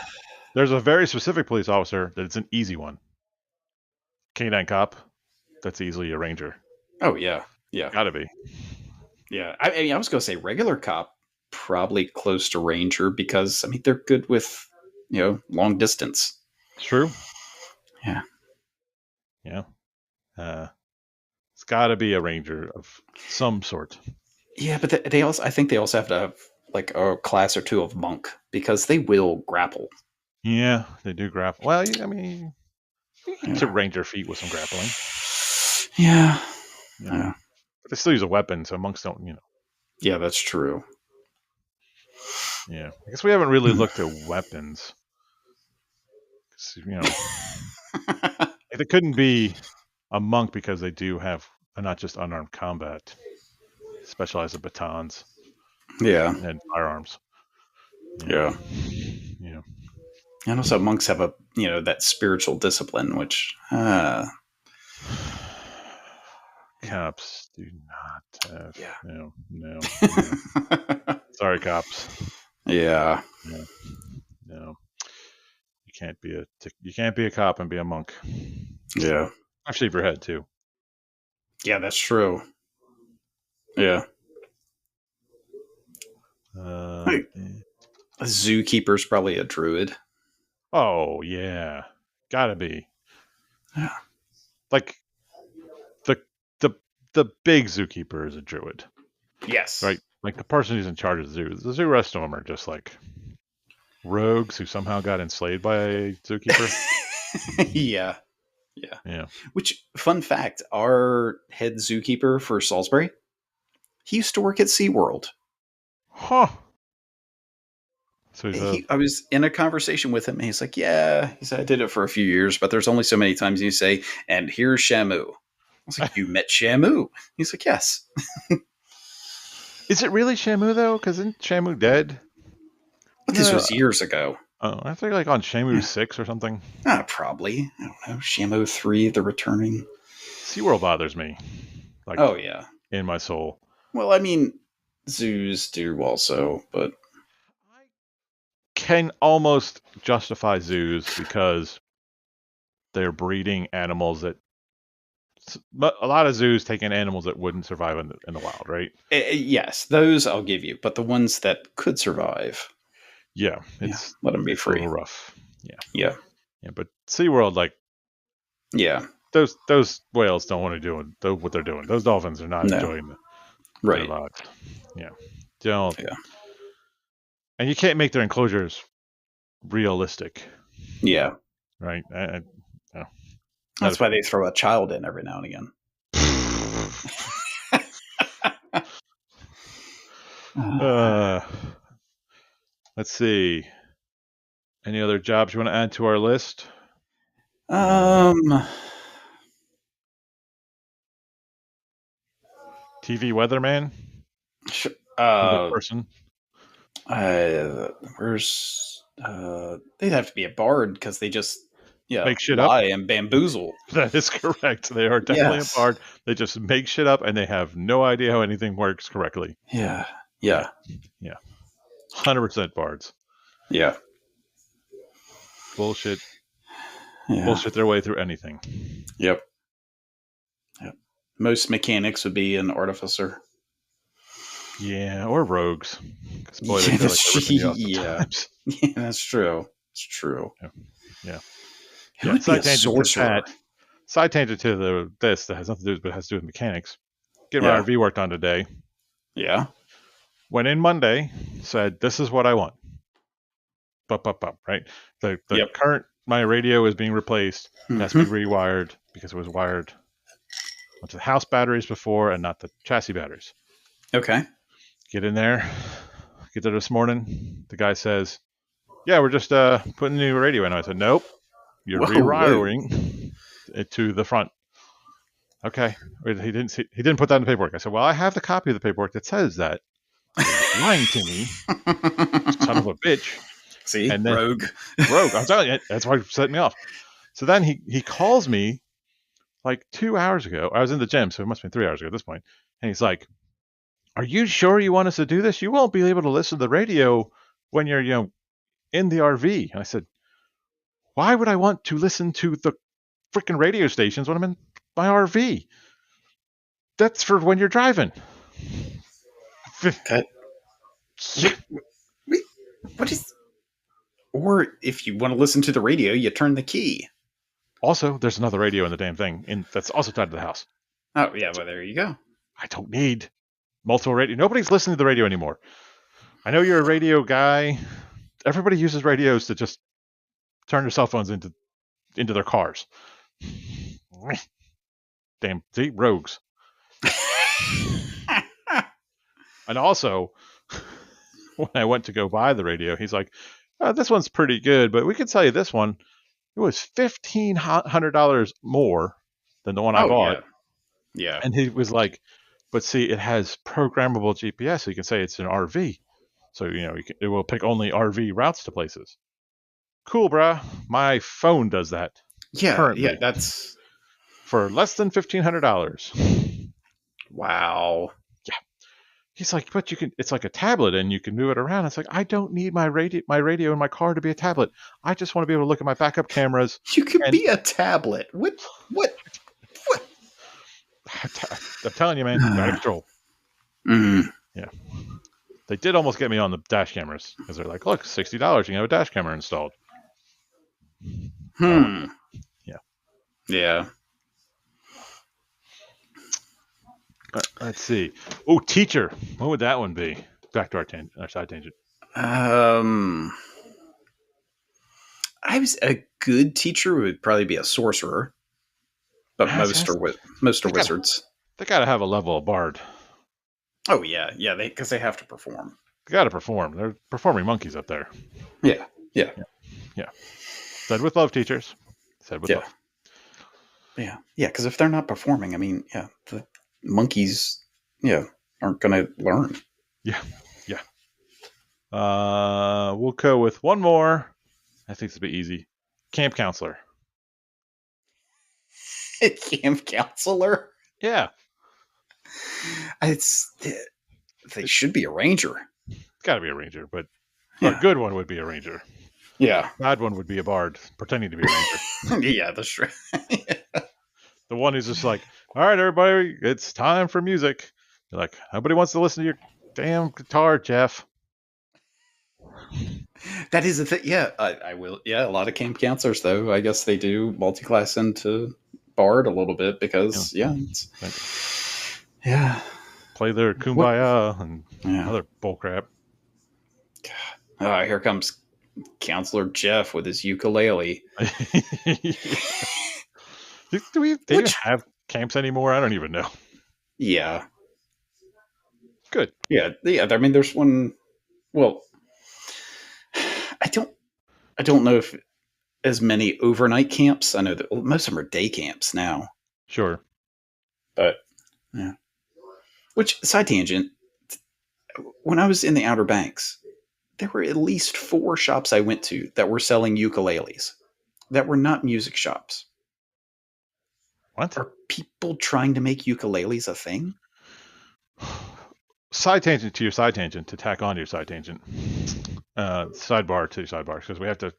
S2: there's a very specific police officer that it's an easy one. Canine cop, that's easily a ranger.
S1: oh, yeah. Yeah.
S2: Gotta be.
S1: Yeah. I mean, I was going to say regular cop, probably close to ranger because, I mean, they're good with, long distance.
S2: It's true.
S1: Yeah.
S2: Yeah. Uh, it's gotta be a ranger of some sort.
S1: Yeah, but they also, I think they also have to have like a class or two of monk because they will grapple.
S2: Yeah, they do grapple. Well, I mean, you get to
S1: Yeah.
S2: ranger feet with some grappling.
S1: Yeah.
S2: Yeah.
S1: Yeah.
S2: But they still use a weapon, so monks don't,
S1: Yeah, that's true.
S2: Yeah, I guess we haven't really looked at weapons. They couldn't be a monk because they do have not just unarmed combat, specialized in batons
S1: Yeah,
S2: and firearms. Yeah,
S1: yeah.
S2: yeah.
S1: And also, monks have that spiritual discipline, which, yeah,
S2: Cops do not have.
S1: yeah,
S2: No, no, no. Sorry, cops.
S1: yeah,
S2: No, no. You can't be a cop and be a monk.
S1: yeah,
S2: I've shaved your head too.
S1: yeah. That's true. Yeah,
S2: Uh,
S1: like, a zookeeper's probably a druid.
S2: oh yeah, gotta be
S1: Yeah.
S2: like the the the big zookeeper is a druid,
S1: Yes.
S2: right? Like the person who's in charge of the zoo. The zoo rest of them are just like rogues who somehow got enslaved by a zookeeper.
S1: Yeah. Yeah.
S2: Yeah.
S1: Which, fun fact, our head zookeeper for Salisbury, he used to work at SeaWorld.
S2: Huh. So he's a
S1: I was in a conversation with him, and he's like, "Yeah," he said, "I did it for a few years, but there's only so many times you say, and here's Shamu." I was like, "You met Shamu?" He's like, "Yes."
S2: Is it really Shamu though? Because isn't Shamu dead?
S1: But this
S2: No.
S1: was years ago.
S2: Oh, I think like on Shamu
S1: Yeah.
S2: 6 or something.
S1: Probably. I don't know. Shamu 3, The Returning.
S2: SeaWorld bothers me, like
S1: Oh, yeah.
S2: in my soul.
S1: Well, I mean, zoos do also, but
S2: I can almost justify zoos because they're breeding animals that but a lot of zoos take in animals that wouldn't survive in the wild, right?
S1: yes, those I'll give you. But the ones that could survive,
S2: Yeah,
S1: yeah, let them be
S2: it's a
S1: free.
S2: little rough. Yeah,
S1: Yeah.
S2: yeah, but SeaWorld, like
S1: Yeah.
S2: those whales don't want to do what they're doing. Those dolphins are not
S1: No.
S2: enjoying their
S1: Right.
S2: lives. Yeah, don't.
S1: Yeah.
S2: And you can't make their enclosures realistic,
S1: Yeah.
S2: right? No, not a
S1: That's why
S2: fan.
S1: they throw a child in every now and again.
S2: uh, let's see. Any other jobs you want to add to our list?
S1: um,
S2: TV weatherman,
S1: sh-
S2: another
S1: uh,
S2: person.
S1: where's they'd have to be a bard because they just
S2: Make shit up.
S1: lie and bamboozle.
S2: That is correct. They are definitely a
S1: Yes.
S2: bard. They just make shit up and they have no idea how anything works correctly.
S1: Yeah.
S2: Yeah,
S1: Yeah.
S2: yeah. 100% bards.
S1: Yeah.
S2: Bullshit.
S1: Yeah.
S2: Bullshit their way through anything.
S1: Yep. Yep. Most mechanics would be an artificer.
S2: Yeah, or rogues. Because boy, they
S1: Yeah,
S2: feel like they're ripping you off
S1: yeah.
S2: sometimes.
S1: Yeah, that's true. It's true.
S2: Yeah, yeah.
S1: Who
S2: Yeah.
S1: would be
S2: Side
S1: a
S2: tangent to
S1: sorcerer?
S2: that. Side tangent to this that has nothing to do with, but has to do with mechanics. Getting my
S1: Yeah.
S2: RV worked on today.
S1: Yeah.
S2: Went in Monday, said, this is what I want. Right? The
S1: Yep.
S2: current, my radio is being replaced. It has to be
S1: Mm-hmm.
S2: rewired because it was wired onto the house batteries before and not the chassis batteries.
S1: Okay.
S2: Get in there. Get there this morning. The guy says, yeah, we're just putting a new radio in. I said, nope, you're
S1: Whoa. Whoa.
S2: rewiring it to the front. Okay. He didn't put that in the paperwork. I said, well, I have the copy of the paperwork that says that. So you're lying to me, son of a bitch.
S1: See,
S2: And then
S1: rogue.
S2: rogue. I'm telling you, that's why he set me off. So then he calls me like 2 hours ago. I was in the gym, so it must have been 3 hours ago at this point. And he's like, are you sure you want us to do this? You won't be able to listen to the radio when you're, in the RV. And I said, why would I want to listen to the freaking radio stations when I'm in my RV? That's for when you're driving.
S1: Okay. Wait, wait, what is? Or if you want to listen to the radio, you turn the key.
S2: Also, there's another radio in the damn thing, and that's also tied to the house.
S1: Oh yeah, well there you go.
S2: I don't need multiple radio. Nobody's listening to the radio anymore. I know you're a radio guy. Everybody uses radios to just turn their cell phones into their cars. Damn, see, rogues. And also, when I went to go buy the radio, he's like, "This one's pretty good, but we could sell you this one. It was $1,500 more than the one I
S1: Oh
S2: bought."
S1: yeah, yeah,
S2: And he was like, "But see, it has programmable GPS, so you can say it's an RV. So it will pick only RV routes to places." Cool, bruh. My phone does that
S1: yeah, yeah.
S2: currently
S1: That's
S2: for less than $1,500.
S1: wow.
S2: He's like, "But you can. It's like a tablet, and you can move it around." It's like, I don't need my radio in my car to be a tablet. I just want to be able to look at my backup cameras.
S1: You could
S2: And
S1: be a tablet. What? What? What?
S2: I'm telling you, man, out of control.
S1: Mm.
S2: Yeah, they did almost get me on the dash cameras because they're like, "Look, $60, you can have a dash camera installed." I don't want
S1: Hmm.
S2: that. Yeah.
S1: Yeah.
S2: Let's see. Oh, teacher. What would that one be? Back to our side tangent.
S1: Um. I was a good teacher would probably be a sorcerer, but most are
S2: They got
S1: wizards.
S2: they got to have a level of bard.
S1: Oh yeah, yeah. Because they have to perform.
S2: They got to perform. They're performing monkeys up there.
S1: Yeah, yeah,
S2: Yeah. Yeah. Said with love, teachers. Said with
S1: yeah,
S2: love.
S1: yeah, yeah. Because if they're not performing, I mean, yeah, the monkeys, yeah, aren't going to learn.
S2: Yeah. Yeah. We'll go with one more. I think this will be easy. Camp counselor.
S1: Camp counselor.
S2: Yeah.
S1: It's they should be a ranger.
S2: It's got to be a ranger, but a
S1: Yeah,
S2: good one would be a ranger.
S1: yeah,
S2: Bad one would be a bard pretending to be a ranger.
S1: yeah. That's true.
S2: The one who's just like, "All right, everybody, it's time for music." You're like, "Nobody wants to listen to your damn guitar, Jeff."
S1: That is the thing. Yeah, I will. Yeah, a lot of camp counselors, though, I guess they do multi-class into Bard a little bit because, yeah, it's, yeah.
S2: Play their
S1: What?
S2: Kumbaya and
S1: Yeah.
S2: other bullcrap.
S1: Here comes Counselor Jeff with his ukulele.
S2: Do we even
S1: Which,
S2: have camps anymore? I don't even know.
S1: yeah,
S2: Good.
S1: yeah, yeah. I mean, there's one. Well, I don't, I don't know if as many overnight camps. I know that most of them are day camps now,
S2: Sure.
S1: but yeah. Which side tangent? When I was in the Outer Banks, there were at least 4 shops I went to that were selling ukuleles that were not music shops.
S2: What?
S1: Are people trying to make ukuleles a thing?
S2: Side tangent to your side tangent to tack on to your side tangent. Sidebar to sidebars because we have to,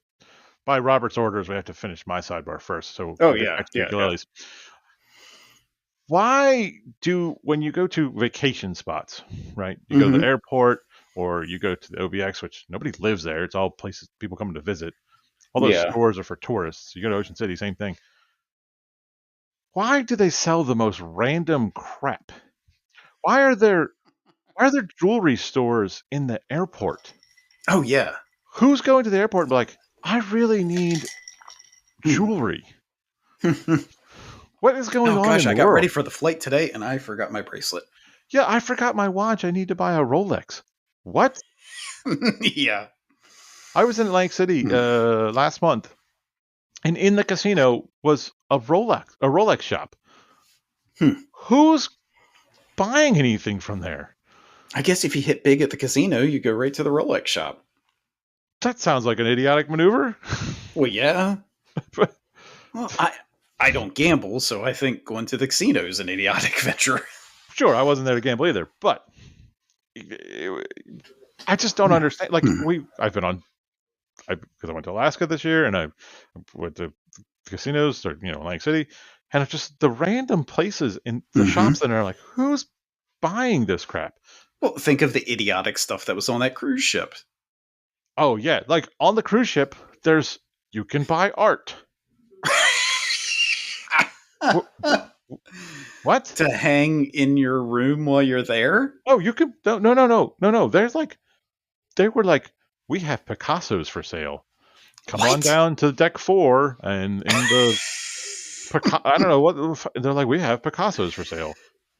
S2: by Robert's orders, we have to finish my sidebar first. So
S1: Oh
S2: we'll get
S1: yeah,
S2: back to
S1: yeah, yeah.
S2: ukuleles. Why when you go to vacation spots, right? You go to the
S1: Mm-hmm.
S2: airport or you go to the OVX, which nobody lives there. It's all places people come to visit. All those
S1: Yeah.
S2: stores are for tourists. You go to Ocean City, same thing. Why do they sell the most random crap? Why are there jewelry stores in the airport?
S1: Oh yeah.
S2: Who's going to the airport and be like, "I really need jewelry"? What is going
S1: Oh
S2: on
S1: gosh,
S2: in
S1: I
S2: the
S1: got
S2: world?
S1: ready for the flight today and I forgot my bracelet.
S2: Yeah, I forgot my watch. I need to buy a Rolex. What?
S1: Yeah.
S2: I was in Atlantic City last month, and in the casino was a Rolex shop.
S1: Hmm.
S2: Who's buying anything from there?
S1: I guess if you hit big at the casino, you go right to the Rolex shop.
S2: That sounds like an idiotic maneuver.
S1: Well, yeah. Well, I don't gamble, so I think going to the casino is an idiotic venture.
S2: Sure, I wasn't there to gamble either, but I just don't understand. Like I've been on, because I went to Alaska this year, and I went to casinos, or Atlantic City, and it's just the random places in the shops that are like, who's buying this crap?
S1: Well, think of the idiotic stuff that was on that cruise ship.
S2: Oh yeah, like on the cruise ship, you can buy art. What?
S1: To hang in your room while you're there?
S2: Oh, you could no. They were like, "We have Picassos for sale. Come on down to deck 4 and in the I don't know what they're like. We have Picassos for sale."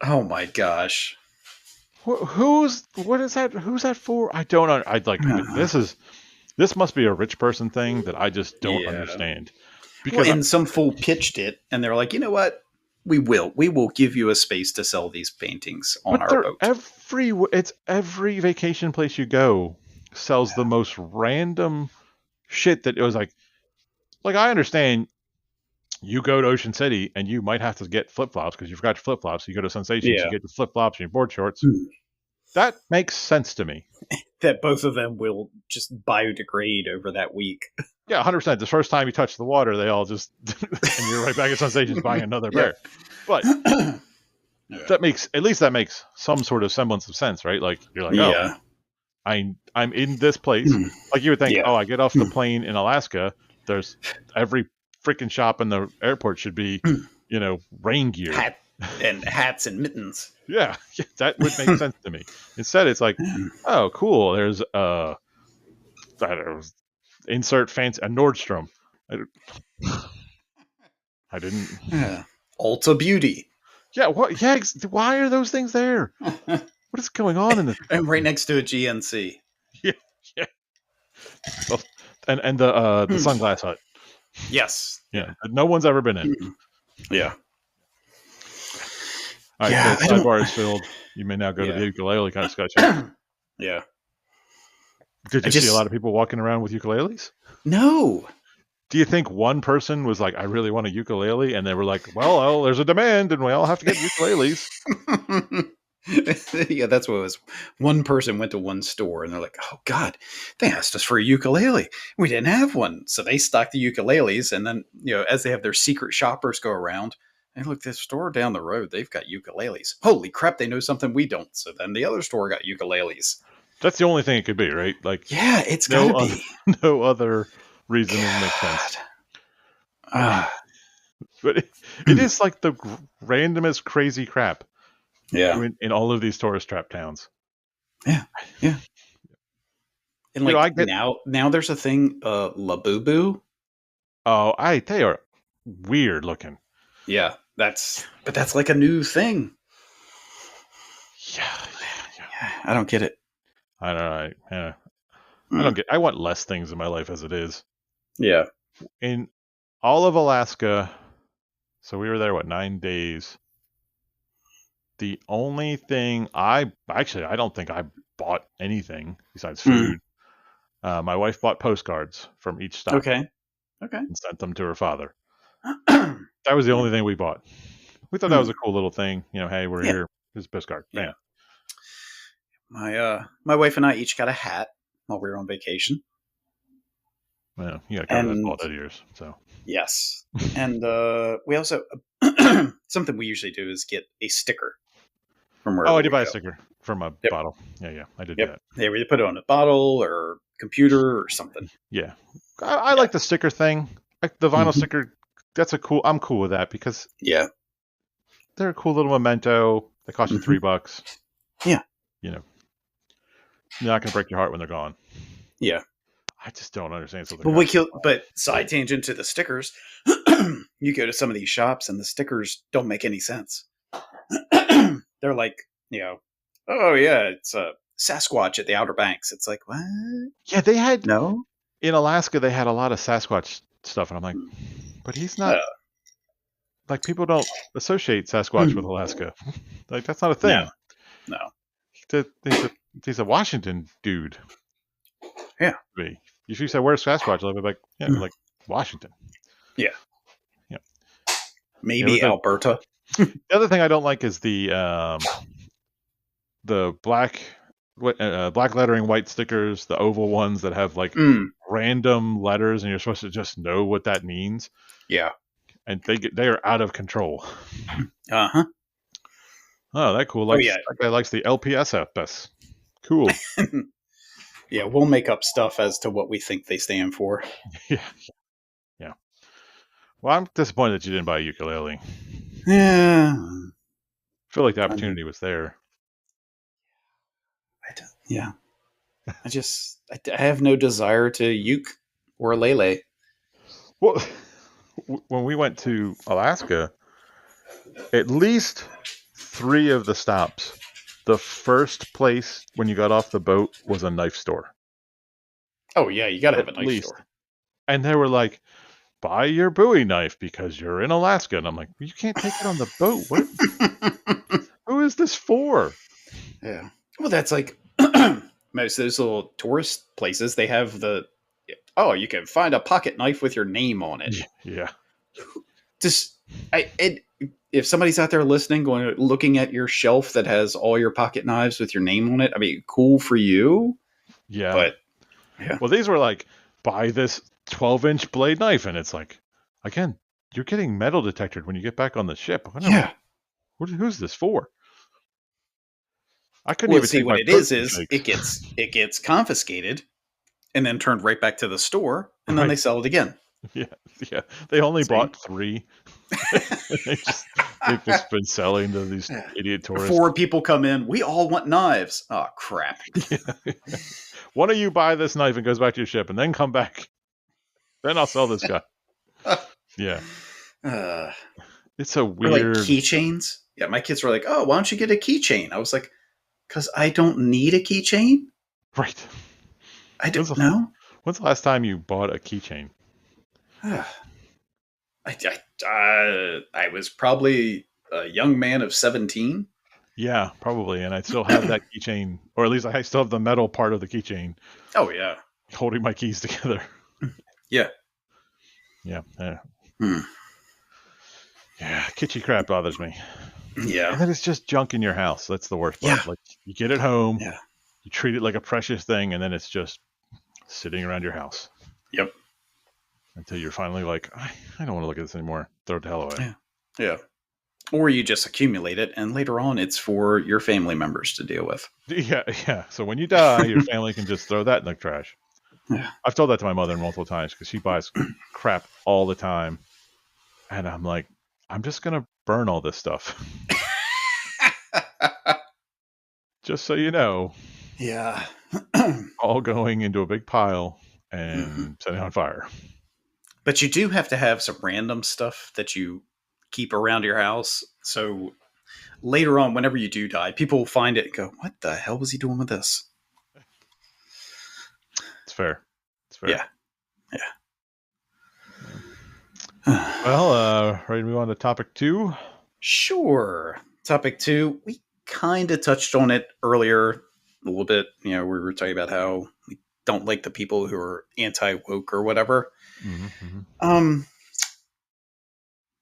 S1: Oh my gosh.
S2: What is that? Who's that for? I don't know.
S1: Uh,
S2: This must be a rich person thing that I just don't
S1: yeah.
S2: understand.
S1: Well,
S2: Because
S1: and some fool pitched it, and they're like, you know what? We will give you a space to sell these paintings on
S2: but
S1: our boat.
S2: it's every vacation place you go sells the most random shit that it was like I understand you go to Ocean City and you might have to get flip flops because you forgot your flip flops. You go to Sensations, you
S1: Yeah.
S2: get your flip flops and your board shorts.
S1: Hmm.
S2: That makes sense to me.
S1: That both of them will just biodegrade over that week.
S2: Yeah, 100%. The first time you touch the water, they all just and you're right back at Sensations buying another
S1: Yeah.
S2: pair. But
S1: Yeah.
S2: that makes some sort of semblance of sense, right? Like you're like, oh,
S1: Yeah.
S2: I'm in this place.
S1: Hmm.
S2: Like you would think,
S1: Yeah.
S2: oh, I get off the
S1: Hmm.
S2: plane in Alaska. There's every freaking shop in the airport should be, rain gear.
S1: Hat and hats and mittens.
S2: Yeah, that would make sense to me. Instead, it's like, oh, cool. There's I don't know, insert fancy a Nordstrom. I, I didn't.
S1: Yeah. Ulta Beauty.
S2: Yeah, what? Yeah, why are those things there? What is going on in this?
S1: And right next to a GNC.
S2: Yeah, yeah. Well, and the
S1: Hmm.
S2: Sunglass Hut.
S1: Yes.
S2: Yeah,
S1: Yeah.
S2: no one's ever been in.
S1: Hmm. Yeah.
S2: All right, so
S1: Yeah. I don't.
S2: sidebar is filled. You may now go to the
S1: Yeah.
S2: ukulele kind of discussion.
S1: Yeah.
S2: Did
S1: I
S2: you see a lot
S1: just
S2: of people walking around with ukuleles?
S1: no.
S2: Do you think one person was like, "I really want a ukulele," and they were like, "Well, there's a demand, and we all have to get ukuleles."
S1: Yeah, that's what it was. One person went to one store and they're like, "Oh God, they asked us for a ukulele. We didn't have one." So they stocked the ukuleles, and then as they have their secret shoppers go around, and look, this store down the road, they've got ukuleles. Holy crap, they know something we don't. So then the other store got ukuleles.
S2: That's the only thing it could be, right? Like
S1: Yeah, it's got
S2: no
S1: to
S2: other,
S1: be.
S2: no other reasoning makes sense.
S1: God.
S2: I mean,
S1: Ah,
S2: but it is like the randomest crazy crap
S1: yeah,
S2: in all of these tourist trap towns.
S1: yeah, yeah. And
S2: I
S1: like
S2: get.
S1: now there's a thing, Labubu.
S2: Oh, they are weird looking.
S1: Yeah, that's like a new thing.
S2: Yeah, yeah, yeah.
S1: Yeah, I don't get it.
S2: I don't know. Yeah. I don't
S1: Mm,
S2: get. I want less things in my life as it is.
S1: yeah.
S2: In all of Alaska, so we were there 9 days. The only thing I don't think I bought anything besides
S1: Mm,
S2: food. My wife bought postcards from each stop
S1: okay. Okay.
S2: and sent them to her father. That was the only thing we bought. We thought that was
S1: Mm,
S2: a cool little thing. Hey, we're
S1: yeah.
S2: here. Here's a postcard.
S1: Yeah.
S2: Bam.
S1: My wife and I each got a hat while we were on vacation,
S2: Well, you got to cover that
S1: and
S2: bald head of yours. So.
S1: yes, and we also something we usually do is get a sticker from
S2: Oh,
S1: wherever
S2: I did
S1: we
S2: buy a
S1: go.
S2: sticker from a
S1: Yep.
S2: bottle. Yeah, I did do
S1: Yep.
S2: that.
S1: They either put it on a bottle or computer or something.
S2: Yeah, I
S1: Yeah.
S2: like the sticker thing. Like the vinyl
S1: Hmm.
S2: sticker. I'm cool with that because
S1: Yeah.
S2: they're a cool little memento. They cost you
S1: Hmm.
S2: $3.
S1: Yeah.
S2: You know, they're not going to break your heart when they're gone.
S1: Yeah.
S2: I just don't understand Southern
S1: But side tangent to the stickers, you go to some of these shops and the stickers don't make any sense. They're like, oh yeah, it's a Sasquatch at the Outer Banks. It's like, what?
S2: Yeah, they had
S1: No.
S2: in Alaska. They had a lot of Sasquatch stuff, and I'm like, but he's
S1: Uh,
S2: not. Like people don't associate Sasquatch with Alaska. Like that's not a
S1: no.
S2: thing.
S1: No.
S2: He's a Washington dude.
S1: Yeah.
S2: If you say where's Sasquatch, I'll be like, yeah, like Washington.
S1: Yeah.
S2: Yeah.
S1: Maybe Alberta.
S2: The other thing I don't like is the black black lettering white stickers, the oval ones that have like random letters, and you're supposed to just know what that means.
S1: Yeah.
S2: And they are out of control.
S1: Uh huh.
S2: Oh, that cool.
S1: Oh yeah.
S2: That guy likes the LPSFS. Cool.
S1: Yeah, we'll make up stuff as to what we think they stand for.
S2: Yeah. Yeah. Well, I'm disappointed that you didn't buy a ukulele.
S1: Yeah.
S2: I feel like the opportunity was there.
S1: Yeah. I have no desire to uke or lele.
S2: Well, when we went to Alaska, at least 3 of the stops the first place when you got off the boat was a knife store,
S1: Oh yeah, you got to
S2: at
S1: have a knife
S2: least.
S1: store.
S2: And they were like, buy your Bowie knife because you're in Alaska. And I'm like, you can't take it on the boat. What? Who is this for?
S1: Yeah. Well, that's like most of those little tourist places. They have you can find a pocket knife with your name on it.
S2: Yeah.
S1: Just if somebody's out there listening, looking at your shelf that has all your pocket knives with your name on it, I mean, cool for you,
S2: Yeah.
S1: but yeah,
S2: Well, these were like, buy this 12-inch blade knife. And it's like, again, you're getting metal detected when you get back on the ship. I don't,
S1: yeah.
S2: who's this for? I couldn't
S1: Well,
S2: even
S1: see
S2: take
S1: what
S2: my
S1: it
S2: protein
S1: is
S2: shakes.
S1: it gets confiscated and then turned right back to the store, and then they
S2: Right.
S1: sell it again.
S2: Yeah. Yeah. They only
S1: See,
S2: bought 3. they just, they've just been selling to these idiot tourists.
S1: 4 people come in. We all want knives. Oh crap!
S2: Yeah. One of you buy this knife and goes back to your ship and then come back. Then I'll sell this guy. Yeah.
S1: uh,
S2: It's a
S1: or like
S2: weird.
S1: keychains. Yeah, my kids were like, "Oh, why don't you get a keychain?" I was like, "Because I don't need a keychain.
S2: Right.
S1: I
S2: When's
S1: don't
S2: the,
S1: know."
S2: when's the last time you bought a keychain?
S1: I was probably a young man of 17.
S2: Yeah, probably. And I still have that keychain, or at least I still have the metal part of the keychain
S1: Oh yeah,
S2: holding my keys together.
S1: yeah.
S2: Yeah. Yeah.
S1: Hmm.
S2: Yeah. Kitschy crap bothers me.
S1: Yeah,
S2: And then it's just junk in your house. That's the worst
S1: yeah,
S2: part. Like, you get it home,
S1: yeah.
S2: you treat it like a precious thing, and then it's just sitting around your house
S1: Yep.
S2: until you're finally like, I don't want to look at this anymore. Throw it the hell away.
S1: Yeah. Yeah. Or you just accumulate it, and later on, it's for your family members to deal with.
S2: Yeah, yeah. So when you die, your family can just throw that in the trash.
S1: Yeah.
S2: I've told that to my mother multiple times because she buys crap all the time. And I'm like, I'm just going to burn all this stuff. Just so you know,
S1: Yeah.
S2: all going into a big pile
S1: Mhm.
S2: and setting on fire.
S1: But you do have to have some random stuff that you keep around your house. So later on, whenever you do die, people will find it and go, "What the hell was he doing with this?"
S2: It's fair. It's fair.
S1: Yeah. Yeah.
S2: Well, ready to move on to topic 2?
S1: Sure. Topic 2, we kind of touched on it earlier a little bit. We were talking about how we don't like the people who are anti woke or whatever.
S2: Mm-hmm, mm-hmm.
S1: Um,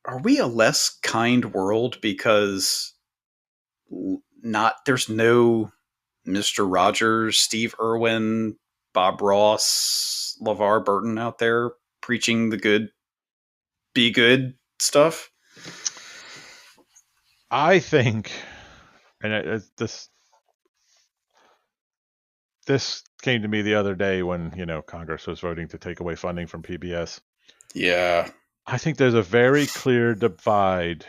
S1: are we a less kind world because not there's no Mr. Rogers, Steve Irwin, Bob Ross, LeVar Burton out there preaching the good, be good stuff?
S2: I think, and this came to me the other day when Congress was voting to take away funding from PBS.
S1: Yeah.
S2: I think there's a very clear divide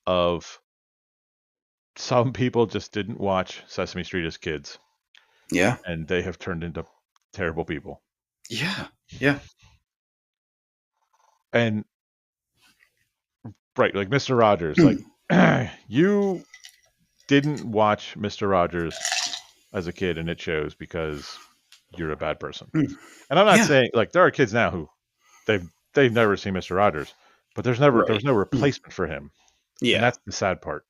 S2: of some people just didn't watch Sesame Street as kids,
S1: Yeah.
S2: and they have turned into terrible people.
S1: Yeah. Yeah.
S2: And right, like Mr. Rogers, like you didn't watch Mr. Rogers as a kid, and it shows because you're a bad person. And I'm not
S1: Yeah.
S2: saying like there are kids now who they've never seen Mr. Rogers, but there
S1: Right.
S2: was no replacement for him, and
S1: Yeah.
S2: that's the sad part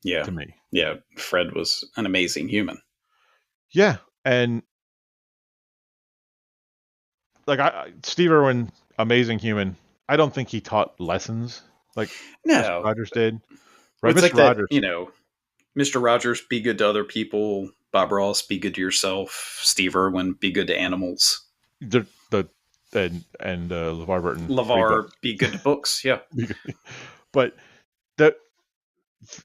S1: Yeah.
S2: to me.
S1: Yeah. Fred was an amazing human.
S2: Yeah, and like Steve Irwin, amazing human. I don't think he taught lessons like Mr.
S1: No.
S2: Rogers did. Right,
S1: It's
S2: Mr.
S1: like that,
S2: Rogers,
S1: Mr. Rogers, be good to other people. Bob Ross, be good to yourself. Steve Irwin, be good to animals.
S2: the and LeVar Burton, read
S1: LeVar,
S2: books.
S1: be good to books. Yeah.
S2: But the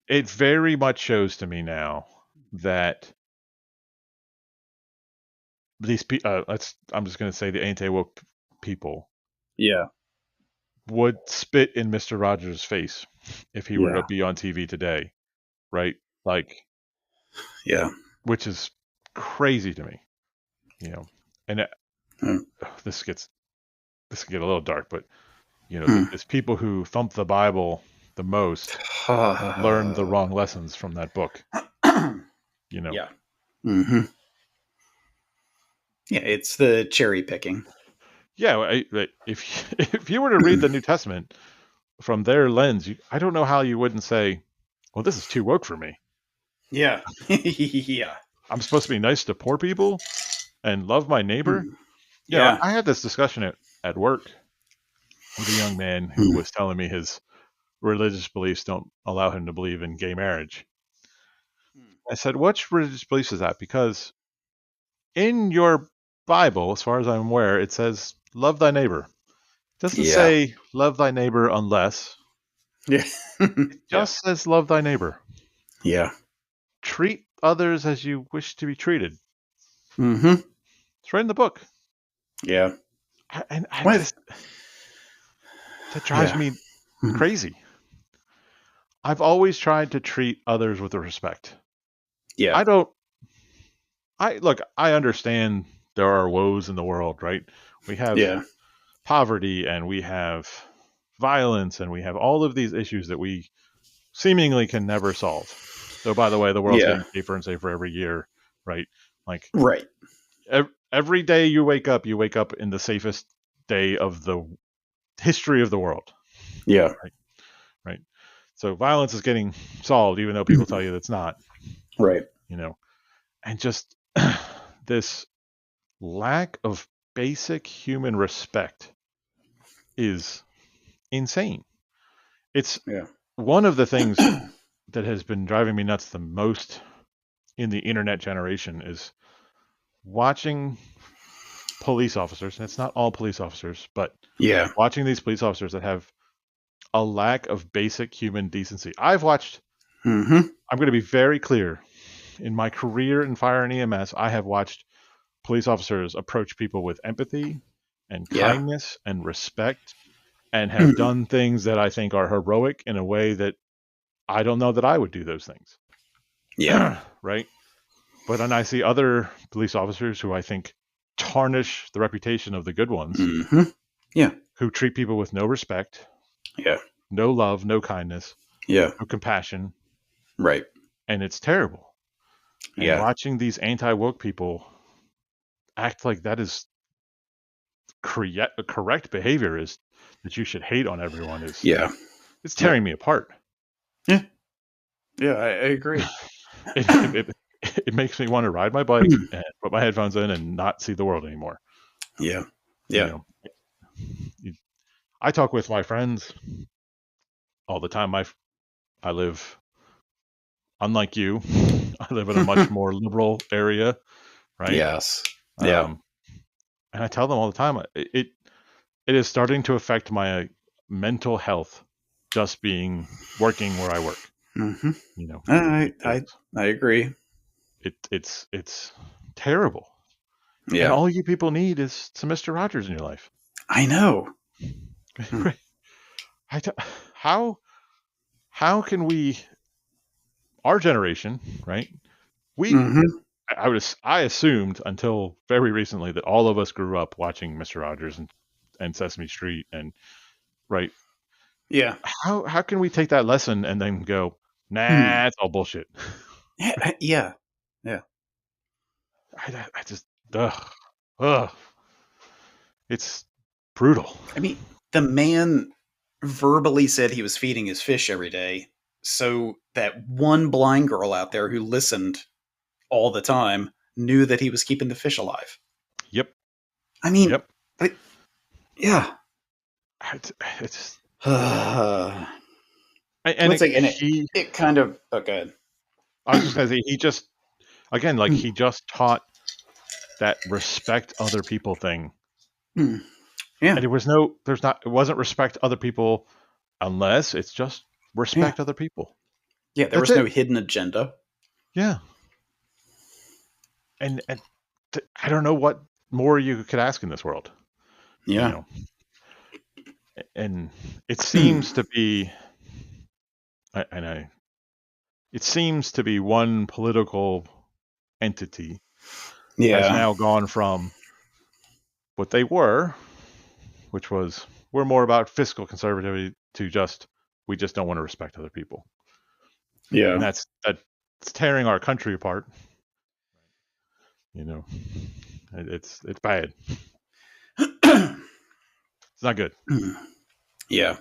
S2: it very much shows to me now that these people, I'm just going to say the anti-woke people
S1: Yeah.
S2: would spit in Mr. Rogers' face if he were to
S1: Yeah.
S2: be on TV today, right? Like,
S1: Yeah.
S2: which is crazy to me, And
S1: Hmm.
S2: this can get a little dark, but
S1: Hmm.
S2: it's people who thump the Bible the most learned the wrong lessons from that book. You know,
S1: Yeah. Hmm. Yeah, it's the cherry picking.
S2: yeah. If if you were to read the New Testament from their lens, I don't know how you wouldn't say, "Well, this is too woke for me.
S1: Yeah. Yeah.
S2: I'm supposed to be nice to poor people and love my neighbor."
S1: Hmm.
S2: You know,
S1: Yeah.
S2: I had this discussion at work with a young man who
S1: Hmm.
S2: was telling me his religious beliefs don't allow him to believe in gay marriage. I said, "Which religious beliefs is that?" Because in your Bible, as far as I'm aware, it says, "Love thy neighbor." It doesn't
S1: Yeah.
S2: say, "Love thy neighbor," unless
S1: Yeah.
S2: it
S1: Yeah.
S2: just says, "Love thy neighbor."
S1: Yeah.
S2: Treat others as you wish to be treated.
S1: Hmm.
S2: It's right in the book.
S1: Yeah.
S2: And I
S1: What?
S2: just, that drives
S1: Yeah.
S2: me
S1: Mhm.
S2: crazy. I've always tried to treat others with respect.
S1: Yeah.
S2: I don't, look, I understand there are woes in the world, right? We have
S1: Yeah.
S2: poverty and we have violence and we have all of these issues that we seemingly can never solve. Though, by the way, the world's
S1: Yeah.
S2: getting safer and safer every year, right? Like
S1: Right.
S2: every day you wake up in the safest day of the history of the world,
S1: Yeah.
S2: right? Right. So violence is getting solved, even though people tell you it's not,
S1: Right.
S2: you know, and just this lack of basic human respect is insane. It's
S1: Yeah.
S2: one of the things that has been driving me nuts the most in the internet generation is watching police officers, and it's not all police officers, but
S1: Yeah.
S2: watching these police officers that have a lack of basic human decency. I've watched,
S1: Hmm.
S2: I'm going to be very clear, in my career in fire and EMS, I have watched police officers approach people with empathy and
S1: Yeah.
S2: kindness and respect and have
S1: Mhm.
S2: done things that I think are heroic in a way that I don't know that I would do those things.
S1: Yeah.
S2: Right? But then I see other police officers who I think tarnish the reputation of the good ones,
S1: Hmm. Yeah.
S2: who treat people with no respect,
S1: Yeah.
S2: no love, no kindness,
S1: Yeah.
S2: no compassion,
S1: Right.
S2: and it's terrible. And
S1: Yeah.
S2: watching these anti-woke people act like that is correct behavior is that you should hate on everyone is
S1: Yeah.
S2: it's
S1: Yeah.
S2: tearing me apart.
S1: Yeah. Yeah. I agree.
S2: It it makes me want to ride my bike and put my headphones in and not see the world anymore.
S1: Yeah.
S2: You
S1: Yeah.
S2: know, I talk with my friends all the time. I live, unlike you, I live in a much more liberal area, right?
S1: Yes. Yeah.
S2: Um, and I tell them all the time, it is starting to affect my mental health just being working where I work.
S1: Hmm.
S2: You know,
S1: I
S2: because
S1: I I agree.
S2: it's terrible. And
S1: Yeah.
S2: all you people need is some Mister Rogers in your life.
S1: I know. Mm.
S2: I t- how how can we, our generation, right? We
S1: Hmm.
S2: I assumed until very recently that all of us grew up watching Mister Rogers and Sesame Street and right.
S1: Yeah.
S2: How can we take that lesson and then go,
S1: Mm.
S2: nah, it's all bullshit.
S1: Yeah. Yeah. Yeah.
S2: I just ugh, ugh, it's brutal.
S1: I mean, the man verbally said he was feeding his fish every day, so that one blind girl out there who listened all the time knew that he was keeping the fish alive.
S2: Yep,
S1: I mean,
S2: yep.
S1: I, yeah.
S2: It's and
S1: Let's say, and
S2: he.
S1: it kind of okay.
S2: I was just gonna say he just again like he just taught that respect other people thing,
S1: Yeah.
S2: and it wasn't respect other people unless it's just
S1: Yeah.
S2: respect other people.
S1: Yeah. There
S2: That's
S1: was no
S2: it.
S1: hidden agenda.
S2: Yeah, and I don't know what more you could ask in this world, you
S1: Yeah.
S2: know. And it seems to be, and I, it seems to be one political entity has
S1: Yeah.
S2: now gone from what they were, which was we're more about fiscal conservativity to just we just don't want to respect other people, and
S1: Yeah.
S2: that it's tearing our country apart. You know, it's bad. It's not good.
S1: Yeah.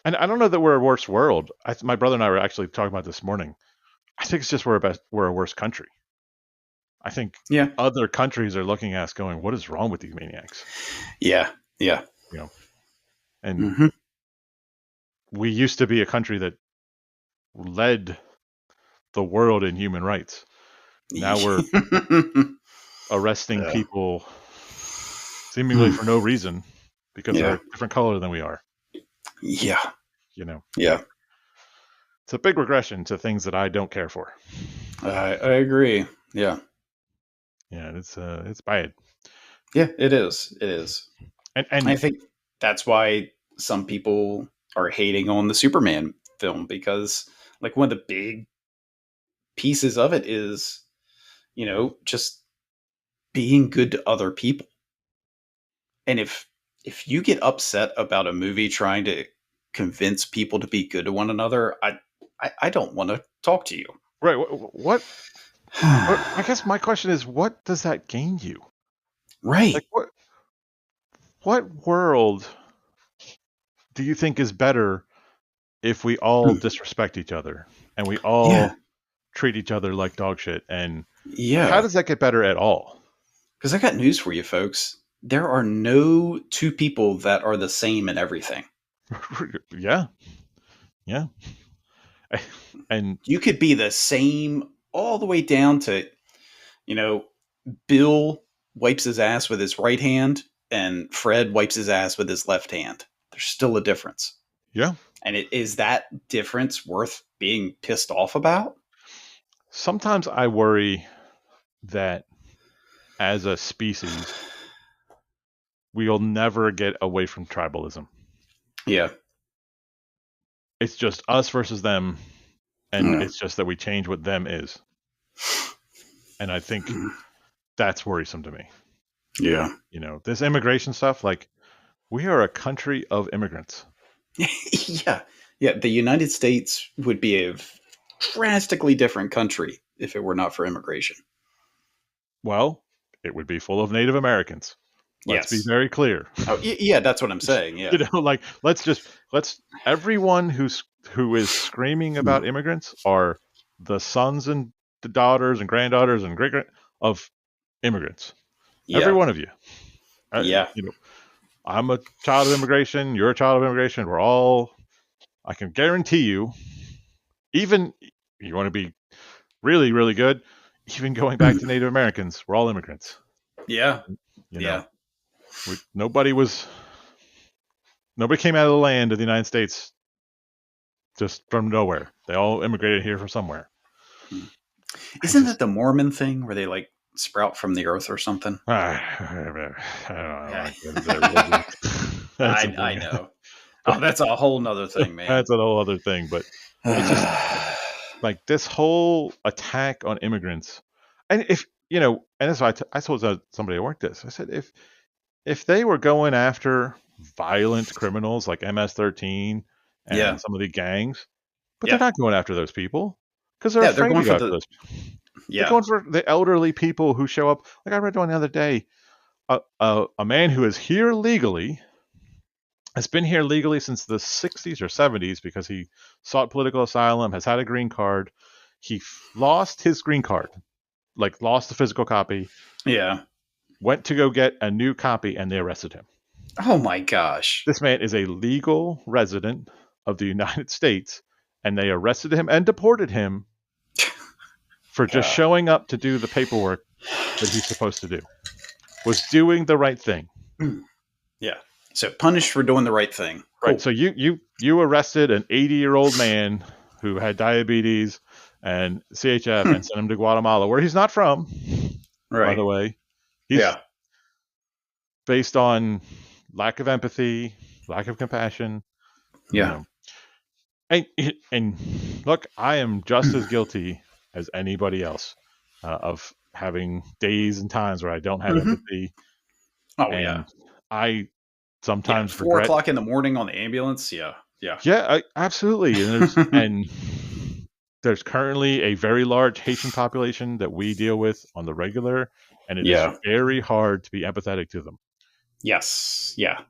S2: And I don't know that we're a worse world. My brother and I were actually talking about this morning. I think it's just we're a worse country. I think
S1: Yeah.
S2: other countries are looking at us going, "What is wrong with these maniacs?"
S1: Yeah. Yeah.
S2: You know, and
S1: Hmm.
S2: we used to be a country that led the world in human rights. Now we're arresting people seemingly for no reason because they're
S1: Yeah.
S2: a different color than we are.
S1: Yeah.
S2: You know,
S1: Yeah.
S2: it's a big regression to things that I don't care for.
S1: I agree. Yeah.
S2: Yeah, it's bad.
S1: Yeah. It is. It is. I
S2: And
S1: think that's why some people are hating on the Superman film because, like, one of the big pieces of it is, just being good to other people. And if you get upset about a movie trying to convince people to be good to one another, I don't want to talk to you.
S2: right, what? I guess my question is, what does that gain you? Like,
S1: Right.
S2: what world do you think is better if we all disrespect each other and we
S1: Yeah.
S2: all treat each other like dog shit? And how
S1: Yeah.
S2: does that get better at all?
S1: Because I got news for you, folks. There are no two people that are the same in everything.
S2: Yeah, yeah. And
S1: You could be the same all the way down to, you know, Bill wipes his ass with his right hand and Fred wipes his ass with his left hand. There's still a difference.
S2: yeah,
S1: And is that difference worth being pissed off about?
S2: sometimes I worry that as a species, we'll never get away from tribalism.
S1: Yeah.
S2: It's just us versus them, and
S1: Yeah.
S2: it's just that we change what them is. And I think that's worrisome to me.
S1: Yeah.
S2: This immigration stuff, like, we are a country of immigrants.
S1: Yeah. Yeah. The United States would be a drastically different country if it were not for immigration.
S2: Well, it would be full of Native Americans. Let's be
S1: Yes.
S2: very clear.
S1: Oh, yeah. That's what I'm saying. Yeah.
S2: Like, let's everyone who is screaming about immigrants are the sons and the daughters and granddaughters and great of immigrants. Every
S1: Yeah.
S2: one of you. Uh,
S1: Yeah.
S2: you know, I'm a child of immigration. You're a child of immigration. We're all. I can guarantee you. Even you want to be really, really good. Even going back to Native Americans, we're all immigrants.
S1: Yeah.
S2: You know,
S1: Yeah.
S2: nobody came out of the land of the United States just from nowhere. They all immigrated here from somewhere. I
S1: Isn't
S2: just,
S1: that the Mormon thing where they like sprout from the earth or something?
S2: I don't know.
S1: Yeah.
S2: Like, what is that religion? That's a
S1: I
S2: thing.
S1: know. Oh, that's a whole nother thing, man.
S2: That's a whole other thing. But it's just like this whole attack on immigrants. And and that's why I told somebody I worked this. I said, if they were going after violent criminals like MS-13
S1: Yeah.
S2: and some of the gangs, but they're
S1: Yeah.
S2: not going after those people because they're
S1: Yeah. They're
S2: afraid to
S1: going for
S2: go after
S1: the.
S2: those. They're
S1: Yeah.
S2: going for the elderly people who show up. Like, I read one the other day, a man who is here legally, has been here legally since the 60s or 70s because he sought political asylum, has had a green card. He lost his green card, like lost the physical copy,
S1: Yeah.
S2: went to go get a new copy, and they arrested him.
S1: Oh my gosh.
S2: This man is a legal resident of the United States, and they arrested him and deported him for just
S1: Yeah.
S2: showing up to do the paperwork that he's supposed to do. Was doing the right thing.
S1: Yeah. So punished for doing the right thing.
S2: Right.
S1: Cool.
S2: So you arrested an 80-year-old man who had diabetes and CHF and sent him to Guatemala, where he's not from, by
S1: Right.
S2: the way. He's
S1: Yeah.
S2: based on lack of empathy, lack of compassion, you
S1: Yeah.
S2: know. And, and look, I am just as guilty as anybody else of having days and times where I don't have
S1: Hmm.
S2: empathy,
S1: Oh yeah.
S2: and I
S1: Yeah.
S2: sometimes
S1: Four
S2: regret.
S1: o'clock in the morning on the ambulance. Yeah. Yeah.
S2: Yeah, absolutely. And there's currently a very large Haitian population that we deal with on the regular, and it is
S1: Yeah.
S2: very hard to be empathetic to them.
S1: Yes. Yeah.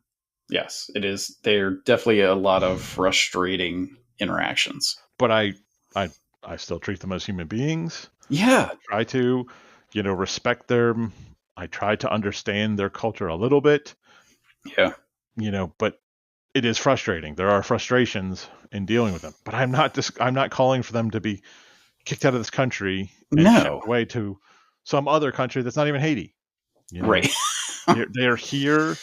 S1: Yes. It is. They're definitely a lot of frustrating interactions.
S2: But I, I still treat them as human beings.
S1: Yeah.
S2: Try to, respect them. I try to understand their culture a little bit,
S1: Yeah.
S2: but it is frustrating. There are frustrations in dealing with them. But I'm not calling for them to be kicked out of this country and shipped
S1: No.
S2: away to some other country that's not even Haiti. You know,
S1: Right.
S2: they're here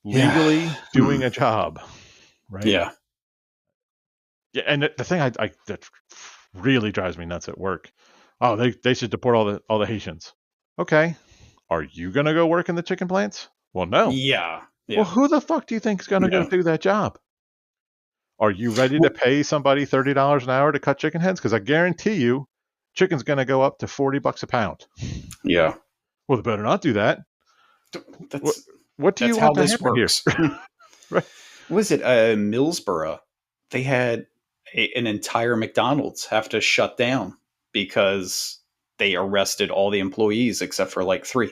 S1: Yeah.
S2: legally
S1: Hmm.
S2: doing a job, right?
S1: Yeah.
S2: Yeah, and the thing that really drives me nuts at work. Oh, they should deport all the Haitians. Okay, are you gonna go work in the chicken plants? Well, no.
S1: Yeah.
S2: Well,
S1: Yeah.
S2: who the fuck do you think is gonna go
S1: No.
S2: do that job? Are you ready to
S1: Well,
S2: pay somebody $30 an hour to cut chicken heads? Because I guarantee you, chicken's gonna go up to $40 a pound.
S1: yeah.
S2: Well, they better not do that. What
S1: That's
S2: what do you
S1: that's how
S2: want to
S1: this
S2: happen here?
S1: works.
S2: Right?
S1: Was it Millsboro? They had an entire McDonald's have to shut down because they arrested all the employees except for like three.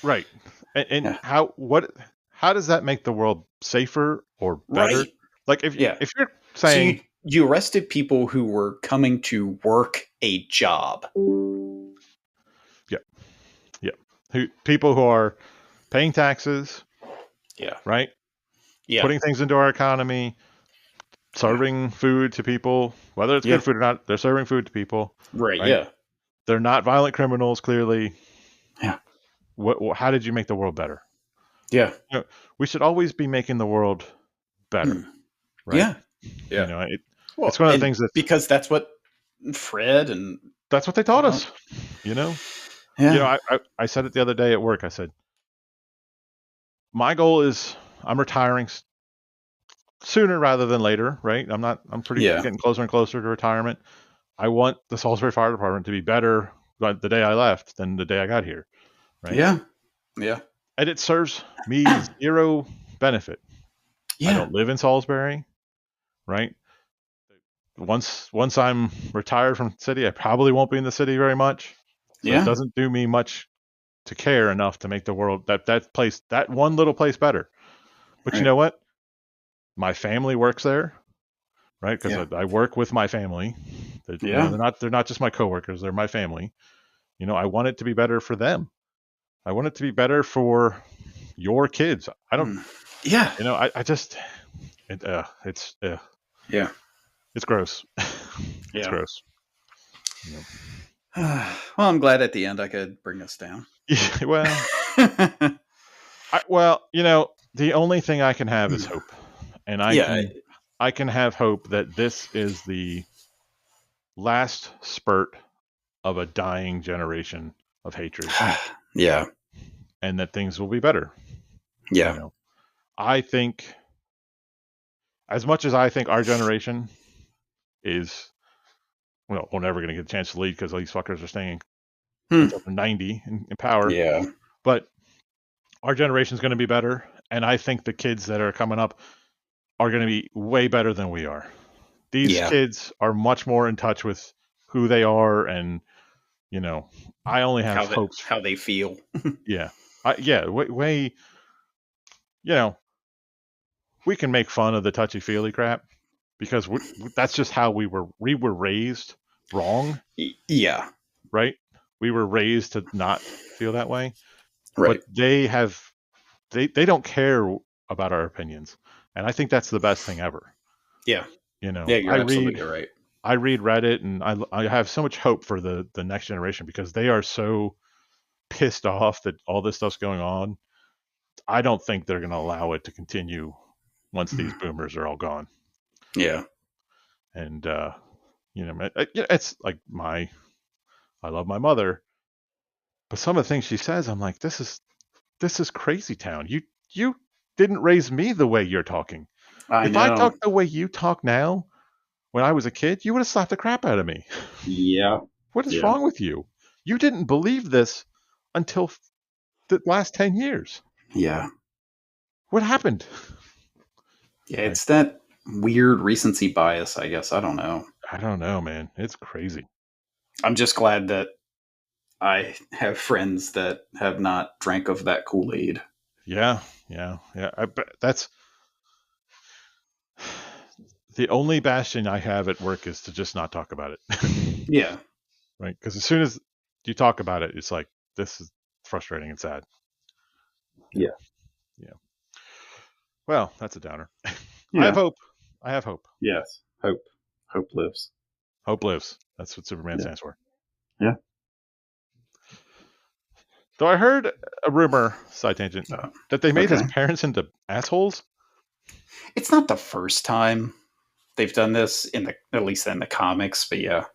S2: Right. And
S1: Yeah.
S2: how does that make the world safer or better?
S1: Right.
S2: Like
S1: Yeah.
S2: if you're
S1: So
S2: saying,
S1: you arrested people who were coming to work a job.
S2: yeah, yeah, people who are paying taxes,
S1: Yeah.
S2: right?
S1: Yeah.
S2: Putting things into our economy,
S1: Yeah.
S2: serving food to people, whether it's
S1: Yeah.
S2: good food or not, they're serving food to people,
S1: Right.
S2: right?
S1: Yeah.
S2: They're not violent criminals, clearly.
S1: Yeah.
S2: How did you make the world better?
S1: Yeah.
S2: We should always be making the world better,
S1: Hmm.
S2: right?
S1: Yeah. Yeah.
S2: It's
S1: Well,
S2: one of the
S1: and
S2: things
S1: because that's what Fred and
S2: that's what they taught us, you know?
S1: yeah.
S2: I said it the other day at work. I said, my goal is I'm retiring sooner rather than later, right? I'm pretty
S1: Yeah.
S2: getting closer and closer to retirement. I want the Salisbury Fire Department to be better the day I left than the day I got here, right?
S1: Yeah. Yeah.
S2: And it serves me zero benefit. I
S1: Yeah.
S2: don't live in Salisbury, right? Once I'm retired from the city, I probably won't be in the city very much. So it
S1: Yeah.
S2: doesn't do me much to care enough to make the world that one little place better. But you
S1: Right.
S2: know what? My family works there, right? Because
S1: Yeah.
S2: I work with my family.
S1: Yeah.
S2: They're not just my coworkers; they're my family. I want it to be better for them. I want it to be better for your kids. I don't.
S1: Hmm. Yeah.
S2: I just it's
S1: Yeah.
S2: it's gross. It's
S1: Yeah.
S2: gross. You know.
S1: Well, I'm glad at the end I could bring us down.
S2: Yeah, well, the only thing I can have is hope, and
S1: Yeah.
S2: I can have hope that this is the last spurt of a dying generation of hatred,
S1: Yeah.
S2: and that things will be better. You
S1: Yeah.
S2: know, I think, as much as I think our generation is, well, we're never going to get a chance to lead because these fuckers are staying
S1: Hmm.
S2: until they're 90 in power.
S1: Yeah.
S2: But our generation is going to be better, and I think the kids that are coming up are going to be way better than we are. These
S1: Yeah.
S2: kids are much more in touch with who they are, and I only have hopes.
S1: How they feel.
S2: Yeah, way. You know, we can make fun of the touchy feely crap because that's just how we were raised wrong,
S1: Yeah.
S2: right? We were raised to not feel that way, but
S1: Right.
S2: they don't care about our opinions, and I think that's the best thing ever.
S1: Yeah.
S2: You
S1: Yeah.
S2: know,
S1: You're absolutely right.
S2: I read Reddit, and I have so much hope for the next generation because they are so pissed off that all this stuff's going on. I don't think they're going to allow it to continue once these boomers are all gone.
S1: Yeah.
S2: And it's like I love my mother, but some of the things she says, I'm like, this is crazy town. You didn't raise me the way you're talking.
S1: I
S2: If I
S1: know.
S2: talked the way you talk now, when I was a kid, you would have slapped the crap out of me.
S1: Yeah.
S2: What is
S1: Yeah.
S2: wrong with you? You didn't believe this until the last 10 years.
S1: Yeah.
S2: What happened?
S1: Yeah. It's that. weird recency bias, I guess. I don't know.
S2: I don't know, man. It's crazy.
S1: I'm just glad that I have friends that have not drank of that Kool-Aid.
S2: Yeah, yeah, yeah. I bet that's the only bastion I have at work is to just not talk about it.
S1: Yeah.
S2: Right? Because as soon as you talk about it, it's like this is frustrating and sad. Yeah,
S1: Yeah.
S2: yeah. Well, that's a downer. I have
S1: Yeah.
S2: hope. I have hope.
S1: Yes. Hope. Hope lives.
S2: Hope lives. That's what Superman
S1: Yeah.
S2: stands for.
S1: Yeah.
S2: Though I heard a rumor, side tangent,
S1: Uh,
S2: that they made his
S1: okay.
S2: parents into assholes.
S1: It's not the first time they've done this in the at least in the comics, but yeah.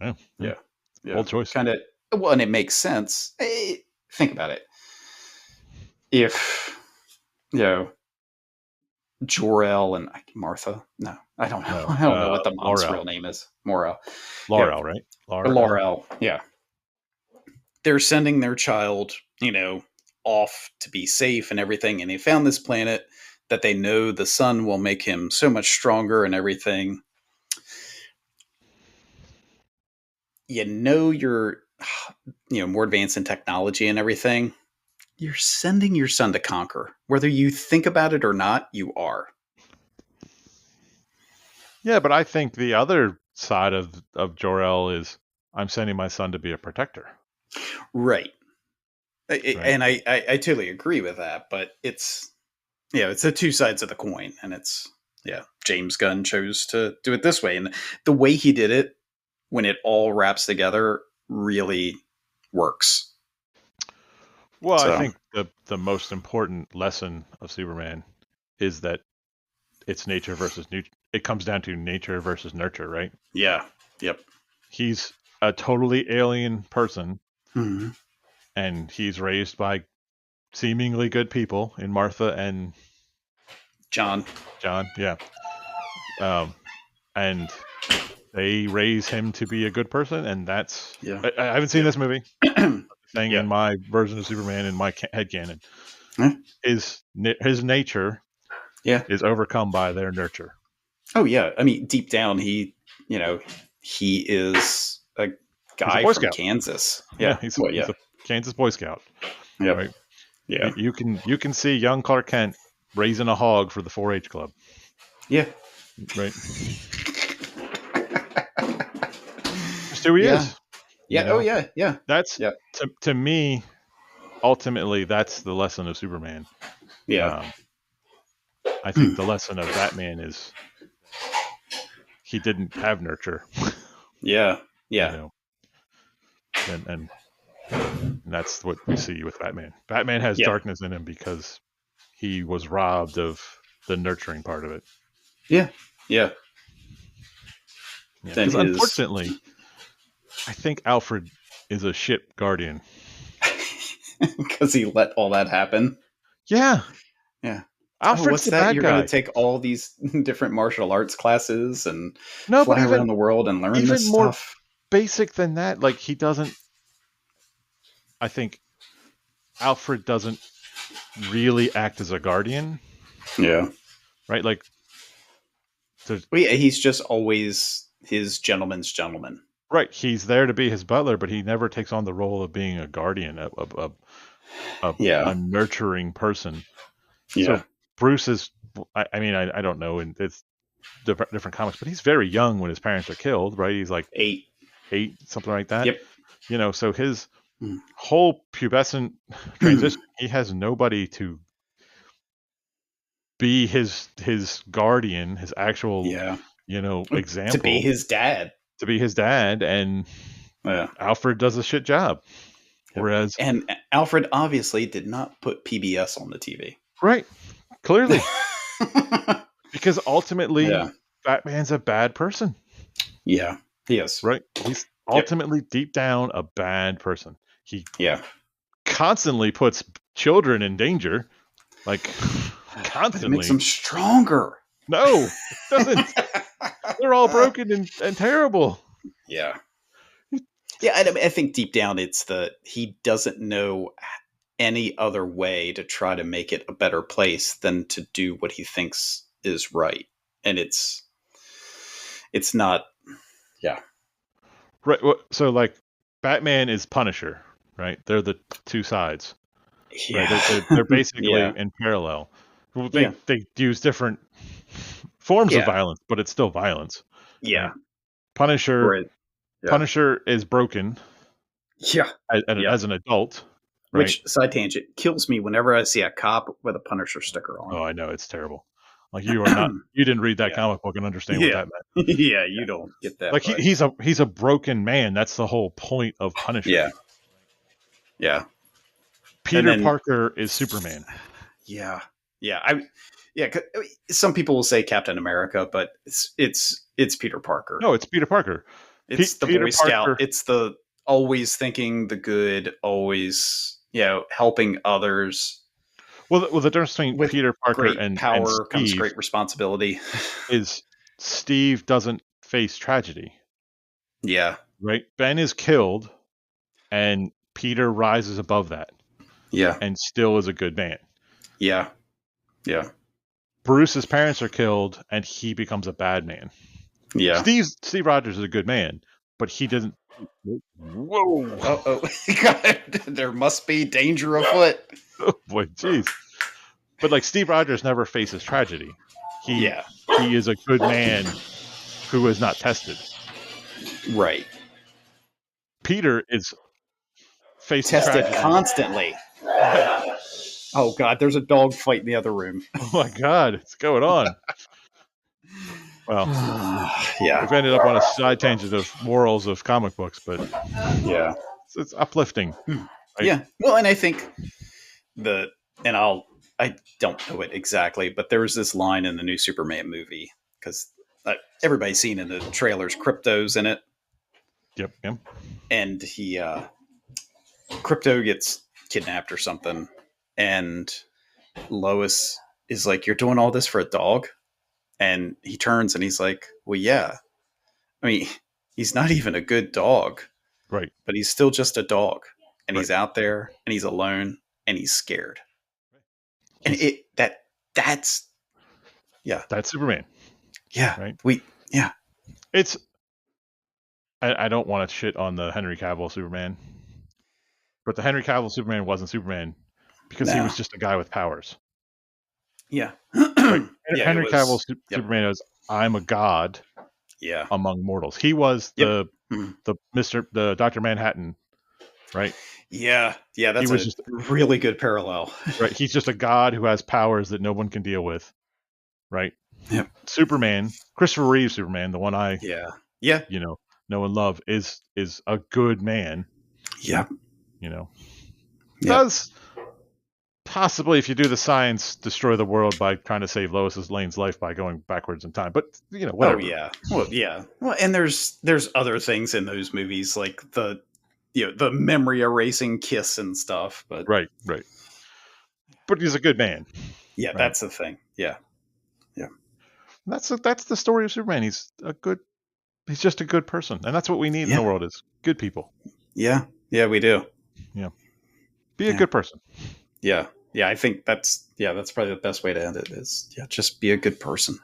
S2: Yeah, yeah.
S1: Yeah. Yeah.
S2: Bold choice.
S1: Kind of well, and it makes sense. Think about it. If you know Jor-El and Martha. No, I don't know.
S2: No,
S1: I don't know what the mom's
S2: Laurel.
S1: real name is. Morel. Yeah,
S2: Laurel, right? Laurel.
S1: Laurel. Yeah, they're sending their child, off to be safe and everything, and they found this planet that they know the sun will make him so much stronger and everything. You're, more advanced in technology and everything. You're sending your son to conquer, whether you think about it or not. You are
S2: Yeah, but I think the other side of Jor-El is I'm sending my son to be a protector,
S1: right.
S2: right?
S1: And I totally agree with that, but it's the two sides of the coin, and James Gunn chose to do it this way, and the way he did it, when it all wraps together, really works.
S2: Well, I
S1: So
S2: think the most important lesson of Superman is that it's nature versus it comes down to nature versus nurture, right?
S1: yeah, yep.
S2: He's a totally alien person,
S1: Mhm.
S2: and he's raised by seemingly good people in Martha and
S1: John.
S2: John. Yeah, um, and they raise him to be a good person, and that's
S1: Yeah,
S2: I haven't seen
S1: yep.
S2: this movie. Thing
S1: Yeah.
S2: in my version of Superman in my headcanon,
S1: Yeah.
S2: his nature
S1: Yeah.
S2: is overcome by their nurture.
S1: Oh yeah. I mean, deep down, you know he is a
S2: He's a
S1: guy
S2: Boy
S1: from
S2: Scout.
S1: Kansas.
S2: Yeah,
S1: Yeah. Well,
S2: he's
S1: yeah.
S2: a Kansas Boy Scout,
S1: Yep.
S2: right?
S1: Yeah.
S2: You can see young Clark Kent raising a hog for the 4-H club,
S1: Yeah.
S2: right? Just who he
S1: Yeah.
S2: is, you
S1: Yeah. Oh
S2: know.
S1: yeah. Yeah.
S2: That's
S1: Yeah.
S2: to me ultimately that's the lesson of Superman.
S1: Yeah.
S2: Um, I think the lesson of Batman is he didn't have nurture,
S1: Yeah.
S2: you
S1: Yeah.
S2: know, and that's what we see with Batman. Batman has
S1: Yeah.
S2: darkness in him because he was robbed of the nurturing part of it.
S1: Yeah. Yeah.
S2: Yeah,
S1: Then
S2: because
S1: his
S2: unfortunately, I think Alfred is a shit guardian.
S1: because he let all that happen.
S2: Yeah,
S1: Yeah. Oh,
S2: Alfred's
S1: what's
S2: the
S1: that?
S2: bad
S1: You're going to
S2: guy.
S1: take all these different martial arts classes and
S2: No, but
S1: fly around the world and learn
S2: even
S1: this
S2: more
S1: stuff.
S2: basic than that. Like he doesn't. I think Alfred doesn't really act as a guardian,
S1: Yeah.
S2: right? Like, there's,
S1: Well, yeah, he's just always his gentleman's gentleman.
S2: right, he's there to be his butler, but he never takes on the role of being a guardian, a
S1: Yeah.
S2: nurturing person.
S1: Yeah.
S2: So Bruce is. I mean, I don't know, and it's different comics, but he's very young when his parents are killed, right? He's like
S1: 8.
S2: 8, something like that.
S1: Yep.
S2: So his whole pubescent transition, he has nobody to be his guardian, his actual,
S1: Yeah. To be
S2: example,
S1: his dad.
S2: to be his dad, and
S1: Yeah.
S2: Alfred does a shit job.
S1: Yep.
S2: Whereas,
S1: And Alfred obviously did not put PBS on the TV.
S2: right, clearly, because ultimately,
S1: Yeah.
S2: Batman's a bad person,
S1: Yeah. He is.
S2: right? He's
S1: Yep.
S2: ultimately deep down a bad person. He
S1: Yeah.
S2: constantly puts children in danger, like
S1: But it makes
S2: constantly.
S1: him stronger.
S2: No, it doesn't. They're all broken and terrible.
S1: Yeah. Yeah, I think deep down he doesn't know any other way to try to make it a better place than to do what he thinks is right. and it's not. Yeah,
S2: Right. So like, Batman is Punisher, right? They're the two sides, right?
S1: yeah,
S2: They're
S1: yeah,
S2: basically in parallel. Well,
S1: yeah,
S2: they use different forms of
S1: yeah,
S2: violence, but it's still violence,
S1: yeah.
S2: right? Punisher
S1: Right. Yeah,
S2: Punisher is broken
S1: yeah,
S2: as,
S1: yeah.
S2: as an adult, right?
S1: Which, side tangent, kills me whenever I see a cop with a Punisher sticker on.
S2: Oh, I know, it's terrible. Like, you didn't read that
S1: Yeah,
S2: comic book and understand what
S1: yeah,
S2: that meant.
S1: yeah. You don't get that
S2: Like,
S1: vibe.
S2: he's a broken man. That's the whole point of Punisher.
S1: Yeah, yeah. And
S2: Peter
S1: then
S2: Parker is Superman.
S1: yeah, yeah. Yeah. Some people will say Captain America, but it's Peter Parker.
S2: No, it's Peter Parker.
S1: It's the
S2: Peter
S1: Boy Scout.
S2: Parker.
S1: It's the always thinking the good, always helping others.
S2: Well, the difference between
S1: With
S2: Peter Parker
S1: great
S2: and
S1: power comes
S2: Steve
S1: great responsibility.
S2: is Steve doesn't face tragedy,
S1: Yeah,
S2: right? Ben is killed, and Peter rises above that
S1: yeah,
S2: and still is a good man.
S1: yeah, yeah,
S2: Bruce's parents are killed, and he becomes a bad man.
S1: yeah.
S2: Steve Rogers is a good man, but he doesn't. Whoa!
S1: Oh, God, there must be danger afoot.
S2: Oh boy, jeez. But like, Steve Rogers never faces tragedy. He
S1: Yeah,
S2: he is a good man who is not tested.
S1: right.
S2: Peter is faces
S1: Tested
S2: tragedy.
S1: constantly.
S2: Yeah.
S1: Oh God, there's a dog fight in the other room.
S2: Oh my God, what's going on? Well,
S1: Yeah,
S2: we've ended up on a side tangent of morals of comic books, but
S1: yeah,
S2: it's uplifting, right?
S1: yeah. Well, and I think the and I don't know it exactly, but there was this line in the new Superman movie because everybody's seen in the trailers Crypto's in it,
S2: Yep. Yep.
S1: and he Crypto gets kidnapped or something, and Lois is like, "You're doing all this for a dog?" And he turns and he's like, "Well, yeah. I mean, he's not even a good dog,
S2: Right.
S1: but he's still just a dog, and
S2: Right.
S1: he's out there, and he's alone, and he's scared." And
S2: He's
S1: that's yeah,
S2: that's Superman,
S1: yeah,
S2: right?
S1: yeah,
S2: It's I don't want to shit on the Henry Cavill Superman, but the Henry Cavill Superman wasn't Superman because he
S1: no,
S2: was just a guy with powers,
S1: yeah,
S2: right?
S1: yeah. It
S2: Henry Cavill
S1: was. Yep.
S2: Superman was, I'm a god
S1: Yeah.
S2: among mortals. He was
S1: Yep. Mhm.
S2: the Dr. Manhattan, right?
S1: Yeah. Yeah.
S2: He
S1: That's
S2: was
S1: a
S2: just
S1: really good parallel.
S2: right. He's just a god who has powers that no one can deal with, right?
S1: Yep.
S2: Superman, Christopher Reeve Superman, the one I
S1: Yeah. Yeah.
S2: know and love, is a good man,
S1: Yeah.
S2: you know.
S1: Yep.
S2: Does possibly, if you do the science, destroy the world by trying to save Lois Lane's life by going backwards in time. But
S1: Oh
S2: whatever.
S1: yeah. Well, yeah. Well, and there's other things in those movies like the memory erasing kiss and stuff. But
S2: Right, right. But he's a good man,
S1: yeah,
S2: right?
S1: that's the thing. Yeah. Yeah.
S2: That's the story of Superman. He's just a good person, and that's what we need in the
S1: Yeah.
S2: world is good people.
S1: Yeah. Yeah. We do.
S2: Be a
S1: Yeah.
S2: good person.
S1: Yeah. Yeah. I think that's probably the best way to end it is just be a good person.